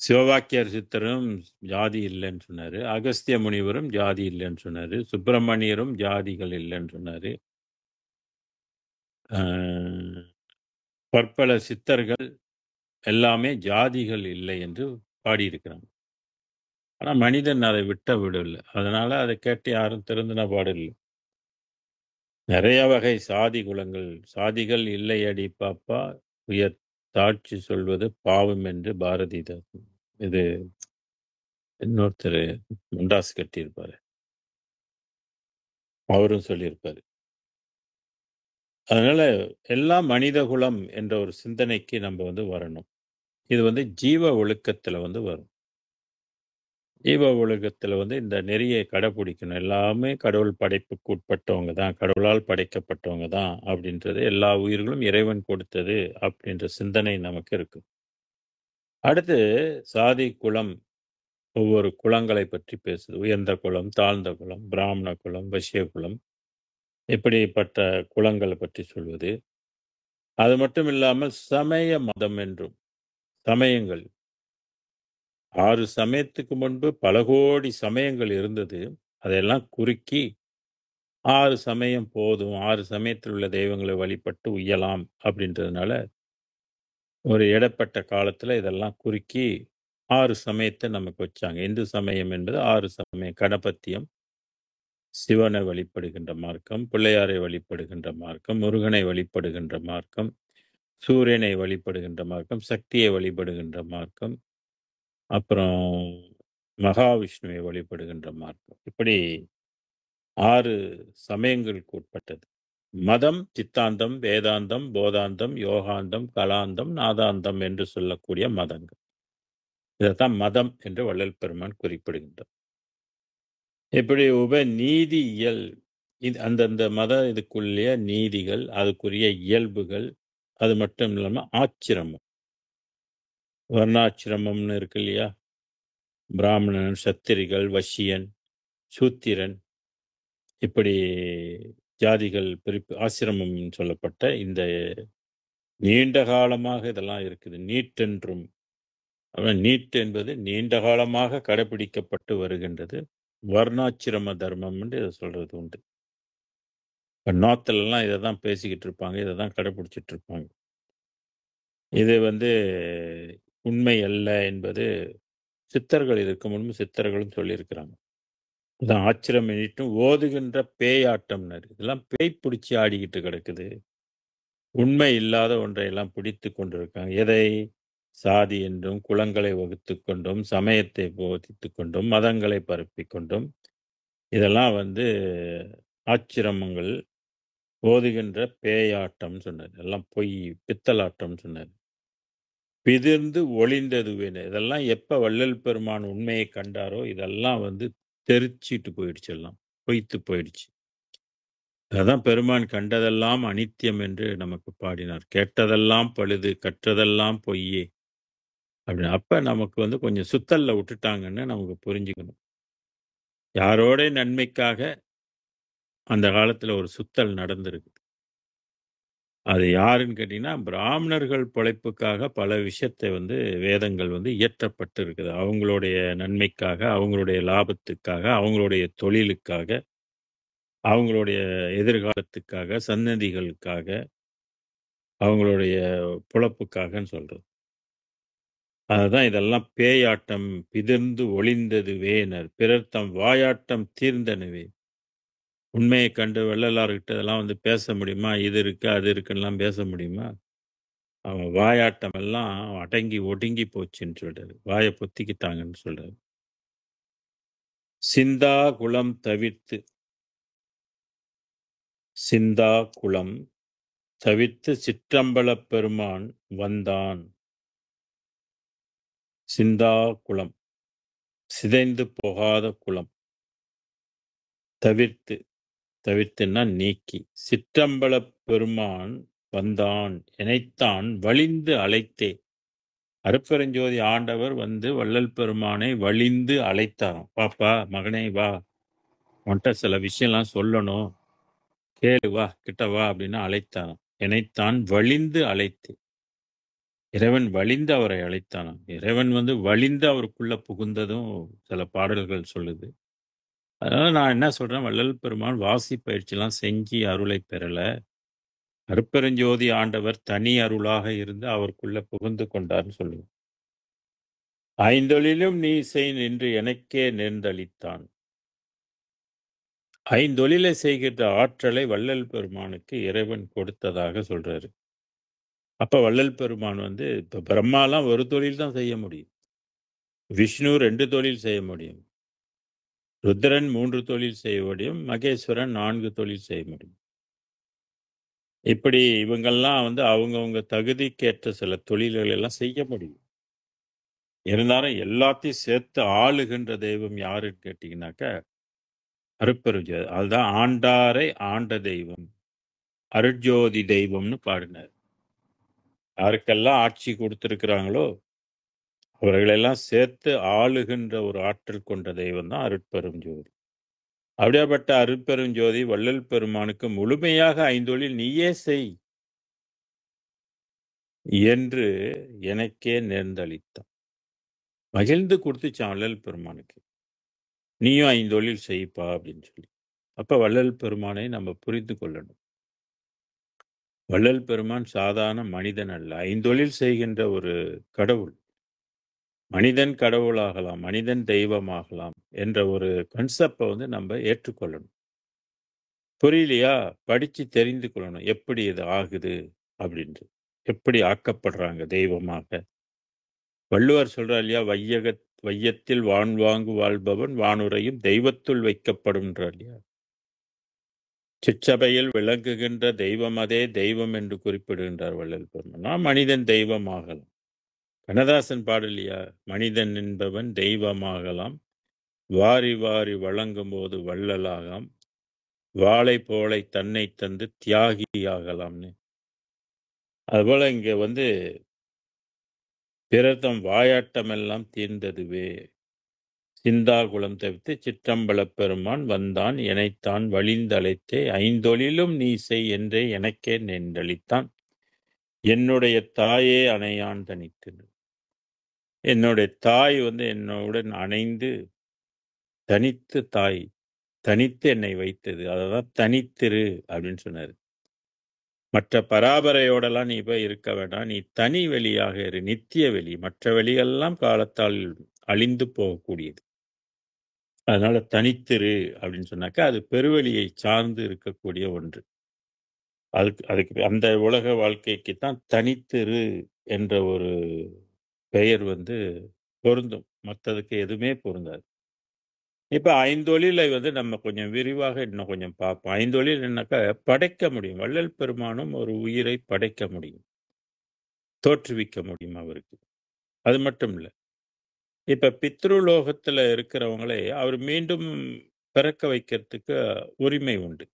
சிவவாக்கியர் சித்தரும் ஜாதி இல்லைன்னு சொன்னாரு. அகஸ்திய முனிவரும் ஜாதி இல்லைன்னு சொன்னாரு. சுப்பிரமணியரும் ஜாதிகள் இல்லைன்னு சொன்னாரு. பற்பல சித்தர்கள் எல்லாமே ஜாதிகள் இல்லை என்று பாடியிருக்கிறாங்க. ஆனா மனிதன் அதை விடவில்லை. அதனால அதை கேட்டு யாரும் திருந்தின பாடில்லை. நிறைய வகை சாதி குலங்கள், சாதிகள் இல்லை அடி பாப்பா உயர் தாட்சி சொல்வது பாவம் என்று பாரதிதாசன் இது இன்னொருத்தர் முண்டாசு கட்டியிருப்பாரு, அவரும் சொல்லியிருப்பாரு. அதனால எல்லாம் மனித குலம் என்ற ஒரு சிந்தனைக்கு நம்ம வரணும். இது ஜீவ ஒழுக்கத்துல வரும். ஜீவ ஒழுக்கத்துல இந்த நெறியை கடைபிடிக்கணும். எல்லாமே கடவுள் படைப்புக்கு உட்பட்டவங்க தான், கடவுளால் படைக்கப்பட்டவங்க தான் அப்படின்றது, எல்லா உயிர்களும் இறைவன் கொடுத்தது அப்படின்ற சிந்தனை நமக்கு இருக்கு. அடுத்து சாதி குலம், ஒவ்வொரு குலங்களை பற்றி பேசுது. உயர்ந்த குலம், தாழ்ந்த குலம், பிராமண குலம், வைசிய குலம், இப்படிப்பட்ட குலங்களை பற்றி சொல்வது. அது மட்டும் இல்லாமல் சமய மதம் என்றும், சமயங்கள் 6 சமயத்துக்கு முன்பு பல கோடி சமயங்கள் இருந்தது. அதையெல்லாம் குறுக்கி 6 சமயம் போதும், 6 சமயத்தில் உள்ள தெய்வங்களை வழிபட்டு உய்யலாம் அப்படின்றதுனால ஒரு இடைப்பட்ட காலத்துல இதெல்லாம் குறுக்கி 6 சமயத்தை நமக்கு வச்சாங்க. இந்து சமயம் என்பது 6 சமயம். கணபத்தியம், சிவனை வழிபடுகின்ற மார்க்கம், பிள்ளையாரை வழிபடுகின்ற மார்க்கம், முருகனை வழிபடுகின்ற மார்க்கம், சூரியனை வழிபடுகின்ற மார்க்கம், சக்தியை வழிபடுகின்ற மார்க்கம், அப்புறம் மகாவிஷ்ணுவை வழிபடுகின்ற மார்க்கம். இப்படி 6 சமயங்களுக்கு உட்பட்டது. மதம், சித்தாந்தம், வேதாந்தம், போதாந்தம், யோகாந்தம், கலாந்தம், நாதாந்தம் என்று சொல்லக்கூடிய மதங்கள். இதைத்தான் மதம் என்று வள்ளல் பெருமான் குறிப்பிடுகின்றார். இப்படி நீதியியல் அந்தந்த மத இதுக்குள்ளேயே நீதிகள், அதுக்குரிய இயல்புகள், அது மட்டும் இல்லாம ஆச்சிரமம், வர்ணாச்சிரமம்னு இருக்கு இல்லையா? பிராமணன், சத்திரிகள், வசியன், சூத்திரன், இப்படி ஜாதிகள் பிரிப்பு ஆசிரமம் சொல்லப்பட்ட இந்த நீண்ட காலமாக இதெல்லாம் இருக்குது. நீட் என்றும் நீட் என்பது நீண்ட காலமாக கடைபிடிக்கப்பட்டு வருகின்றது. வர்ணாச்சிரம தர்மம் என்று இதை சொல்றது உண்டு. இப்போ நார்த்லலாம் இதை தான் பேசிக்கிட்டு இருப்பாங்க, இதை தான் கடைபிடிச்சிட்டு இருப்பாங்க. இது உண்மை அல்ல என்பது சித்தர்கள் இதற்கு முன்பு சித்தர்களும் சொல்லியிருக்கிறாங்க. இதான் ஆச்சிரமிட்டும் ஓதுகின்ற பேயாட்டம்னர். இதெல்லாம் பேய் பிடிச்சி ஆடிக்கிட்டு கிடக்குது. உண்மை இல்லாத ஒன்றை எல்லாம் பிடித்து கொண்டிருக்காங்க. எதை? சாதி என்றும், குலங்களை வகுத்து கொண்டும், சமயத்தை போதித்து கொண்டும், மதங்களை பரப்பி கொண்டும், இதெல்லாம் ஆச்சிரமங்கள் ஓதுகின்ற பேயாட்டம் சொன்னார். எல்லாம் பொய், பித்தலாட்டம் சொன்னார். பிதிர்ந்து ஒளிந்ததுவேன்னு இதெல்லாம் எப்ப வள்ளல் பெருமான் உண்மையை கண்டாரோ இதெல்லாம் தெரிச்சிட்டு போயிடுச்சு, எல்லாம் பொய்த்து போயிடுச்சு. அதான் பெருமான் கண்டதெல்லாம் அனித்தியம் என்று நமக்கு பாடினார். கேட்டதெல்லாம் பழுது, கற்றதெல்லாம் பொய்யே அப்படின்னு. அப்ப நமக்கு கொஞ்சம் சுத்தல்ல விட்டுட்டாங்கன்னு நமக்கு புரிஞ்சுக்கணும். யாரோட நன்மைக்காக அந்த காலத்துல ஒரு சுத்தல் நடந்திருக்கு. அது யாருன்னு கேட்டீங்கன்னா, பிராமணர்கள் பிழைப்புக்காக பல விஷயத்தை வேதங்கள் இயற்றப்பட்டு இருக்குது. அவங்களுடைய நன்மைக்காக, அவங்களுடைய லாபத்துக்காக, அவங்களுடைய தொழிலுக்காக, அவங்களுடைய எதிர்காலத்துக்காக, சன்னதிகளுக்காக, அவங்களுடைய பொழப்புக்காகன்னு சொல்றது. அதுதான் இதெல்லாம் பேயாட்டம் பிதிர்ந்து ஒளிந்தது வேனர் பிறர் தம் வாயாட்டம் தீர்ந்தனவே. உண்மையை கண்டு வள்ளலார்கிட்ட இதெல்லாம் பேச முடியுமா? இது இருக்கு, அது இருக்குன்னெல்லாம் பேச முடியுமா? அவன் வாயாட்டம் எல்லாம் அடங்கி ஒடுங்கி போச்சுன்னு சொல்றாரு. வாயை பொத்திக்கிட்டாங்கன்னு சொல்றாரு. சிந்தா குலம் தவிர்த்து, சிந்தா குலம் தவிர்த்து சிற்றம்பலப் பெருமான் வந்தான். சிந்தா குலம், சிதைந்து போகாத குலம். தவிர்த்து, தவிர்த்துன்னா நீக்கி. சிற்றம்பலப் பெருமான் வந்தான், எனைத்தான் வலிந்து அழைத்தே. அருட்பெருஞ்சோதி ஆண்டவர் வள்ளல் பெருமானை வலிந்து அழைத்தாராம். பாப்பா, மகனே வா, உன்கிட்ட சில விஷயம்லாம் சொல்லணும், கேளு வா, கிட்ட வா அப்படின்னு அழைத்தாராம். எனைத்தான் வலிந்து அழைத்து. இறைவன் வலிந்து அவரை அழைத்தானாம். இறைவன் வலிந்து அவருக்குள்ள புகுந்ததும் சில பாடல்கள் சொல்லுது. அதனால நான் என்ன சொல்றேன், வள்ளல் பெருமான் வாசி பயிற்சியெல்லாம் செஞ்சு அருளை பெறல. அருட்பெருஞ்சோதி ஆண்டவர் தனி அருளாக இருந்து அவருக்குள்ள புகுந்து கொண்டார்னு சொல்லுவோம். ஐந்தொழிலும் நீ செய் நின்று எனக்கே நேர்ந்தளித்தான். ஐந்தொழிலை செய்கின்ற ஆற்றலை வள்ளல் பெருமானுக்கு இறைவன் கொடுத்ததாக சொல்றாரு. அப்ப வள்ளல் பெருமான் இப்ப பிரம்மாலாம் ஒரு தொழில் தான் செய்ய முடியும். விஷ்ணு 2 தொழில் செய்ய முடியும். ருத்ரன் 3 தொழில் செய்ய முடியும். மகேஸ்வரன் 4 தொழில் செய்ய முடியும். இப்படி இவங்கெல்லாம் அவங்கவுங்க தகுதிக்கேற்ற சில தொழில்கள் எல்லாம் செய்ய முடியும். இருந்தாலும் எல்லாத்தையும் சேர்த்து ஆளுகின்ற தெய்வம் யாருன்னு கேட்டீங்கன்னாக்க அருட்பெருஞ்சோதி. அதுதான் ஆண்டாரை ஆண்ட தெய்வம், அருட்ஜோதி தெய்வம்னு பாடினார். யாருக்கெல்லாம் ஆட்சி கொடுத்திருக்கிறாங்களோ அவர்களெல்லாம் சேர்த்து ஆளுகின்ற ஒரு ஆற்றல் கொண்ட தெய்வம் தான் அருட்பெருஞ்சோதி. அப்படியாப்பட்ட அருட்பெருஞ்சோதி வள்ளல் பெருமானுக்கு முழுமையாக ஐந்தொழில் நீயே செய் என்று எனக்கே நேர்ந்தளித்தான். மகிழ்ந்து கொடுத்துச்சான் வள்ளல் பெருமானுக்கு. நீயும் 5 தொழில் செய்ப்பா அப்படின்னு சொல்லி. அப்ப வள்ளல் பெருமானை நம்ம புரிந்து கொள்ளணும். வள்ளல் பெருமான் சாதாரண மனிதன் அல்ல, 5 தொழில் செய்கின்ற ஒரு கடவுள். மனிதன் கடவுளாகலாம், மனிதன் தெய்வமாகலாம் என்ற ஒரு கன்செப்டை நம்ம ஏற்றுக்கொள்ளணும். புரியலையா? படிச்சு தெரிந்து கொள்ளணும் எப்படி இது ஆகுது அப்படின்ட்டு. எப்படி ஆக்கப்படுறாங்க தெய்வமாக. வள்ளுவர் சொல்றார் இல்லையா, வையத்தில் வான்வாங்கு வாழ்பவன் வானுரையும் தெய்வத்துள் வைக்கப்படும்ன்றார் இல்லையா. சிற்றபையில் விளங்குகின்ற தெய்வம் அதே தெய்வம் என்று குறிப்பிடுகின்றார் வள்ளல் பெருமான். மனிதன் தெய்வமாகலாம். கண்ணதாசன் பாடலையா, மனிதன் என்பவன் தெய்வமாகலாம், வாரி வாரி வழங்கும் போது வள்ளலாகாம், வாழை போலை தன்னை தந்து தியாகியாகலாம்னு. அதுபோல இங்க பிறர்தம் வாயாட்டமெல்லாம் தீர்ந்ததுவே, சிந்தாகுளம் தவிர்த்து சிற்றம்பலப் பெருமான் வந்தான் எனைத்தான் வழிந்தழைத்தே, ஐந்தொழிலும் நீ செய் என்றே எனக்கே நின்றளித்தான், என்னுடைய தாயே அணையான் தனித்து. என்னுடைய தாய் என்னுடன் அணைந்து தனித்து தனித்து என்னை வைத்தது. அததான் தனித்திரு அப்படின்னு சொன்னாரு. மற்ற பராபரையோடலாம் நீ போய் இருக்க வேண்டாம், நீ தனி வெளியாக இரு, நித்திய வெளி. மற்ற வெளியெல்லாம் காலத்தால் அழிந்து போகக்கூடியது. அதனால தனித்திரு அப்படின்னு சொன்னாக்கா அது பெருவெளியை சார்ந்து இருக்கக்கூடிய ஒன்று. அதுக்கு அந்த உலக வாழ்க்கைக்குத்தான் தனித்திரு என்ற ஒரு பெயர் பொருந்தும். மற்றதுக்கு எதுவுமே பொருந்தாது. இப்ப ஐந்தொழிலை நம்ம கொஞ்சம் விரிவாக இன்னும் கொஞ்சம் பார்ப்போம். ஐந்தொழில் என்னக்கா படைக்க முடியும். வள்ளல் பெருமானும் ஒரு உயிரை படைக்க முடியும், தோற்றுவிக்க முடியும் அவருக்கு. அது மட்டும் இல்ல, இப்ப பித்ருலோகத்துல இருக்கிறவங்களே அவர் மீண்டும் பிறக்க வைக்கிறதுக்கு உரிமை உண்டு.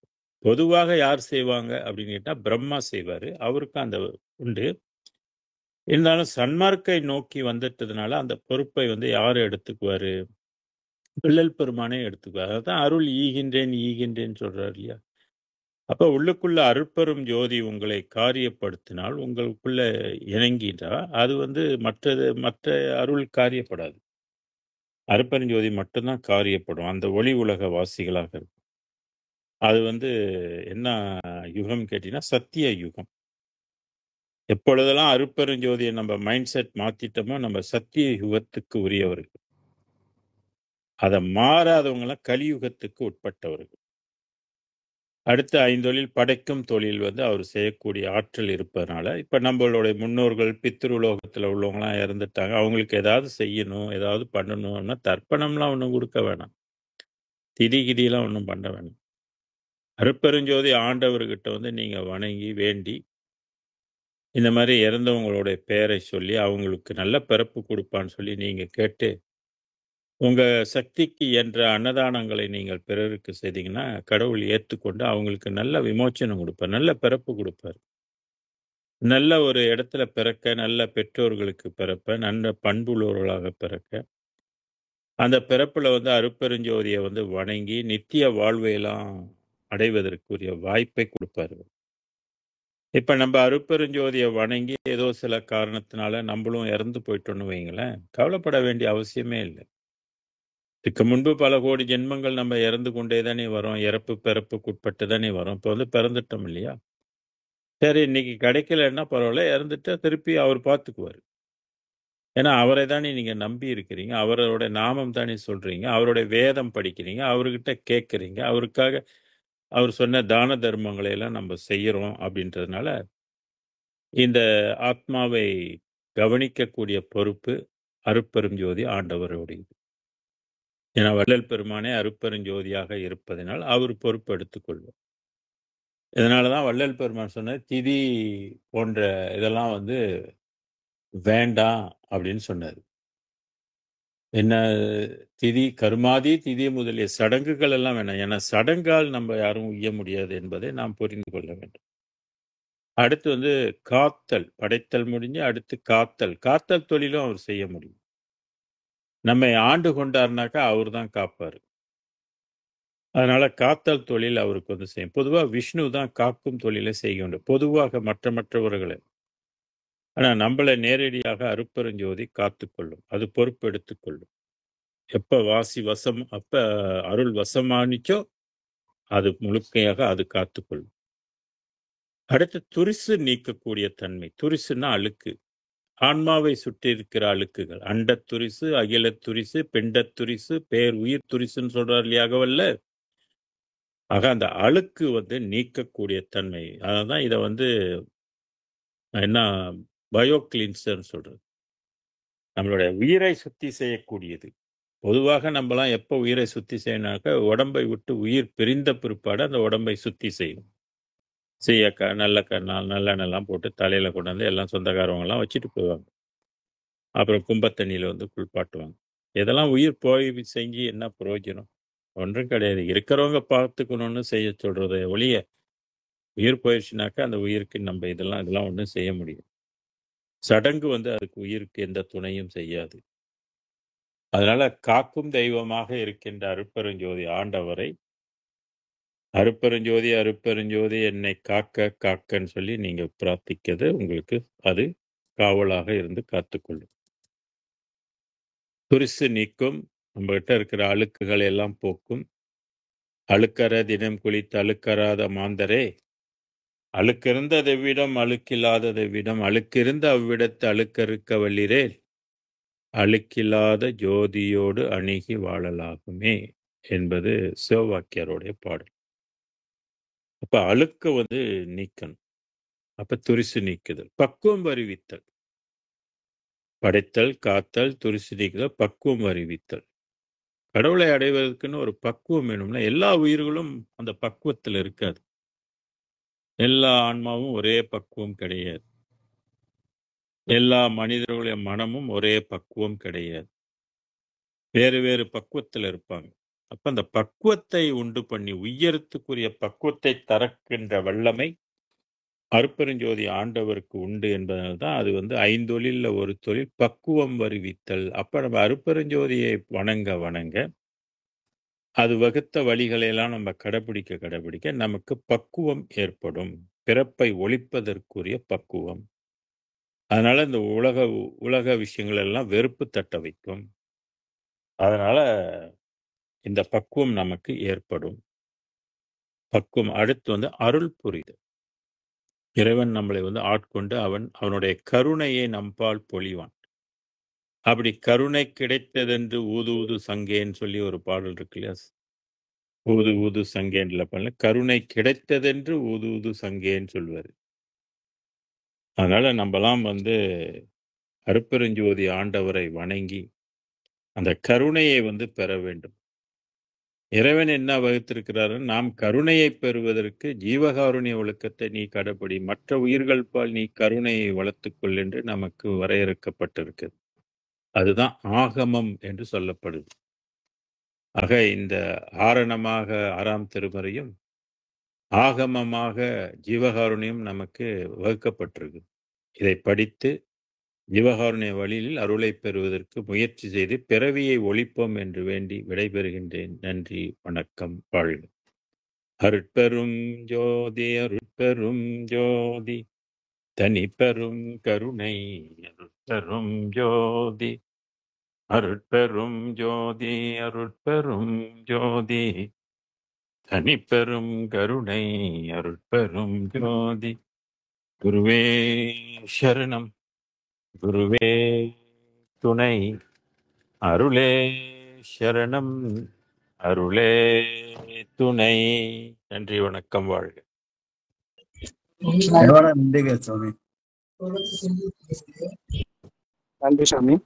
பொதுவாக யார் செய்வாங்க அப்படின்னு கேட்டா பிரம்மா செய்வாரு, அவருக்கு அந்த உண்டு. இருந்தாலும் சன்மார்க்கை நோக்கி வந்துட்டதுனால அந்த பொறுப்பை யாரு எடுத்துக்குவாரு? வள்ளல் பெருமானே எடுத்துக்குவார். அதான் அருள் ஈகின்றேன் ஈகின்றேன்னு சொல்றாரு இல்லையா. அப்ப உள்ளுக்குள்ள அருட்பெரும் ஜோதி உங்களை காரியப்படுத்தினால், உங்களுக்குள்ள இணங்கிட்டா அது மற்ற அருள் காரியப்படாது. அருட்பெரும் ஜோதி மட்டும்தான் காரியப்படும். அந்த ஒளி உலக வாசிகளாக இருக்கும். அது என்ன யுகம் கேட்டீங்கன்னா சத்திய யுகம். எப்பொழுதெல்லாம் அருட்பெரும் ஜோதியை நம்ம மைண்ட் செட் மாத்திட்டோமோ நம்ம சத்திய யுகத்துக்கு உரியவர்கள். அதை மாறாதவங்களாம் கலியுகத்துக்கு உட்பட்டவர்கள். அடுத்த ஐந்தொழில் படைக்கும் தொழில் அவர் செய்யக்கூடிய ஆற்றல் இருப்பதனால, இப்ப நம்மளுடைய முன்னோர்கள் பித்ருலோகத்துல உள்ளவங்களாம் இறந்துட்டாங்க, அவங்களுக்கு ஏதாவது செய்யணும், ஏதாவது பண்ணணும்னா தர்ப்பணம்லாம் ஒன்றும் கொடுக்க வேணாம், திதி கிதியெல்லாம் ஒன்றும் பண்ண வேணாம். அருட்பெருஞ்சோதி ஆண்டவர்கிட்ட நீங்க வணங்கி வேண்டி இந்த மாதிரி இறந்தவங்களுடைய பெயரை சொல்லி அவங்களுக்கு நல்ல பிறப்பு கொடுப்பான்னு சொல்லி நீங்க கேட்டு உங்க சக்திக்கு என்ற அன்னதானங்களை நீங்கள் பிறருக்கு செய்தீங்கன்னா கடவுள் ஏற்றுக்கொண்டு அவங்களுக்கு நல்ல விமோச்சனம் கொடுப்பார், நல்ல பிறப்பு கொடுப்பார். நல்ல ஒரு இடத்துல பிறக்க, நல்ல பெற்றோர்களுக்கு பிறப்ப, நல்ல பண்புள்ளவர்களாக பிறக்க, அந்த பிறப்புல அருட்பெருஞ்சோதியை வணங்கி நித்திய வாழ்வையெல்லாம் அடைவதற்குரிய வாய்ப்பை கொடுப்பாரு. இப்ப நம்ம அருட்பெருஞ்சோதியை வணங்கி ஏதோ சில காரணத்தினால நம்மளும் இறந்து போயிட்டோம்னு வைங்களேன், கவலைப்பட வேண்டிய அவசியமே இல்லை. இதுக்கு முன்பு பல கோடி ஜென்மங்கள் நம்ம இறந்து கொண்டே தானே வரோம், இறப்பு பிறப்புக்குட்பட்டு தானே வரோம். இப்போ பிறந்துட்டோம் இல்லையா, சரி இன்னைக்கு கிடைக்கலன்னா பரவாயில்ல, இறந்துட்டா திருப்பி அவர் பார்த்துக்குவார். ஏன்னா அவரை தானே நீங்க நம்பி இருக்கிறீங்க, அவரோட நாமம் தானே சொல்றீங்க, அவருடைய வேதம் படிக்கிறீங்க, அவர்கிட்ட கேட்குறீங்க, அவருக்காக அவர் சொன்ன தான தர்மங்களை எல்லாம் நம்ம செய்யறோம். அப்படின்றதுனால இந்த ஆத்மாவை கவனிக்கக்கூடிய பொறுப்பு அருட்பெருஞ்சோதி ஆண்டவருடையது. ஏன்னா வள்ளல் பெருமானே அருட்பெருஞ்சோதியாக இருப்பதனால் அவர் பொறுப்பு எடுத்துக்கொள்வார். இதனாலதான் வள்ளல் பெருமான் சொன்ன திதி போன்ற இதெல்லாம் வேண்டாம் அப்படின்னு சொன்னார். என்ன திதி, கருமாதி திதி முதலிய சடங்குகள் எல்லாம் வேணாம். ஏன்னா சடங்கால் நம்ம யாரும் உய்ய முடியாது என்பதை நாம் புரிந்து கொள்ள வேண்டும். அடுத்து காத்தல், படைத்தல் முடிஞ்சு அடுத்து காத்தல் தொழிலும் அவர் செய்ய முடியும். நம்மை ஆண்டு கொண்டார்னாக்கா அவர் தான் காப்பாரு. அதனால காத்தல் தொழில் அவருக்கு செய்யும். பொதுவா விஷ்ணு தான் காக்கும் தொழிலை செய்கின்ற, பொதுவாக மற்றவர்களை. ஆனா நம்மளை நேரடியாக அருட்பெருஞ்சோதி காத்துக்கொள்ளும், அது பொறுப்பு எடுத்துக்கொள்ளும். எப்ப வாசி வசம், அப்ப அருள் வசமானிச்சோ அது முழுக்கையாக அது காத்துக்கொள்ளும். அடுத்து துரிசு நீக்கக்கூடிய தன்மை. துரிசுன்னா அழுக்கு, ஆன்மாவை சுற்றி இருக்கிற அழுக்குகள். அண்ட துரிசு, அகில துரிசு, பிண்ட துரிசு, பேர் உயிர் துரிசுன்னு சொல்றார் இல்லையாகவல்ல. ஆக அந்த அழுக்கு நீக்கக்கூடிய தன்மை. அதான் இதை என்ன பயோ கிளீன்சர்னு சொல்றது. நம்மளுடைய உயிரை சுத்தி செய்யக்கூடியது. பொதுவாக நம்மலாம் எப்போ உயிரை சுத்தி செய்யணும்னாக்க, உடம்பை விட்டு உயிர் பிரிந்த பிற்பாடு அந்த உடம்பை சுத்தி செய்யும். சீயக்காய், நல்லெண்ணெய்லாம் போட்டு தலையில கொண்டாந்து எல்லாம் சொந்தக்காரவங்கலாம் வச்சுட்டு போவாங்க. அப்புறம் கும்பத்தண்ணியில வந்து குளிப்பாட்டுவாங்க. இதெல்லாம் உயிர் போய் செஞ்சு என்ன பிரயோஜனம்? ஒன்றும் கிடையாது. இருக்கிறவங்க பார்த்துக்கணும்னு செய்ய சொல்றதே ஒழிய, உயிர் போயிடுச்சுனாக்கா அந்த உயிருக்கு நம்ம இதெல்லாம் ஒண்ணும் செய்ய முடியாது. சடங்கு வந்து அதுக்கு உயிருக்கு எந்த துணையும் செய்யாது. அதனால காக்கும் தெய்வமாக இருக்கின்ற அருட்பெருஞ்சோதி ஆண்டவரை, அருட்பெருஞ்சோதி அருட்பெருஞ்சோதி என்னை காக்க காக்கன்னு சொல்லி நீங்க பிரார்த்திக்கிறது உங்களுக்கு அது காவலாக இருந்து காத்துக்கொள்ளும். துரிசு நீக்கும், நம்மகிட்ட இருக்கிற அழுக்குகளை எல்லாம் போக்கும். அழுக்கற தினம் குளித்து அழுக்கறாத மாந்தரே, அழுக்கிருந்ததை விடம் அழுக்கில்லாததை விடம் அழுக்கிருந்த அவ்விடத்து அழுக்கறுக்க வல்லிரேல், அழுக்கில்லாத ஜோதியோடு அணுகி வாழலாகுமே என்பது சிவவாக்கியருடைய பாடல். அப்ப அழுக்க வந்து நீக்கணும். அப்ப துரிசு நீக்குதல், பக்குவம் வருவித்தல், படைத்தல், காத்தல், துரிசு நீக்குதல், பக்குவம் வருவித்தல். கடவுளை அடைவதற்குன்னு ஒரு பக்குவம் வேணும்னா எல்லா உயிர்களும் அந்த பக்குவத்தில் இருக்காது. எல்லா ஆன்மாவும் ஒரே பக்குவம் கிடையாது. எல்லா மனிதர்களுடைய மனமும் ஒரே பக்குவம் கிடையாது. வேறு வேறு பக்குவத்தில் இருப்பாங்க. அப்ப அந்த பக்குவத்தை உண்டு பண்ணி உயரத்துக்குரிய பக்குவத்தை தரக்கின்ற வல்லமை அருட்பெருஞ்சோதி ஆண்டவருக்கு உண்டு என்பதனால்தான் அது வந்து ஐந்தொழில்ல ஒரு தொழில் பக்குவம் வருவித்தல். அப்ப நம்ம அருட்பெருஞ்சோதியை வணங்க அது வகுத்த வழிகளை எல்லாம் நம்ம கடைபிடிக்க நமக்கு பக்குவம் ஏற்படும். பிறப்பை ஒழிப்பதற்குரிய பக்குவம். அதனால இந்த உலக விஷயங்கள் எல்லாம் வெறுப்பு தட்ட வைக்கும். அதனால இந்த பக்குவம் நமக்கு ஏற்படும். பக்குவம் அடுத்து வந்து அருள் புரிதல். இறைவன் நம்மளை வந்து ஆட்கொண்டு அவனுடைய கருணையை நம்பால் பொழிவான். அப்படி கருணை கிடைத்ததென்று ஊது ஊது சங்கேன்னு சொல்லி ஒரு பாடல் இருக்கு இல்லையா? ஊது ஊது சங்கேன்ல பண்ணல, கருணை கிடைத்ததென்று ஊது ஊது சங்கேன்னு சொல்வாரு. அதனால நம்மலாம் வந்து அருட்பெருஞ்சோதி ஆண்டவரை வணங்கி அந்த கருணையை வந்து பெற வேண்டும். இறைவன் என்ன வகுத்திருக்கிறாரு? நாம் கருணையை பெறுவதற்கு ஜீவகாருண்ய ஒழுக்கத்தை நீ கடைப்பிடி, மற்ற உயிர்கள் பால் நீ கருணையை வளர்த்துக்கொள் என்று நமக்கு வரையறுக்கப்பட்டிருக்கு. அதுதான் ஆகமம் என்று சொல்லப்படுது. ஆக இந்த ஆரணமாக 6ஆம் திருமுறையும் ஆகமமாக ஜீவகாருண்யம் நமக்கு வகுக்கப்பட்டிருக்கு. இதை படித்து ஜீவகாருண்ய வழியில் அருளை பெறுவதற்கு முயற்சி செய்து பிறவியை ஒழிப்போம் என்று வேண்டி விடைபெறுகின்றேன். நன்றி, வணக்கம், வாழ்க. அருட்பெரும் ஜோதி அருட்பெரும் ஜோதி தனிப்பெரும் கருணை அருட்பெரும் ஜோதி அருட்பெரும் ஜோதி அருட்பெரும் ஜோதி தனிப்பெரும் கருணை அருட்பெரும் ஜோதி. குருவே சரணம், குருவே துணை, அருளே சரணம், அருளே துணை. நன்றி, வணக்கம், வாழ்க. நன்றி சாமி.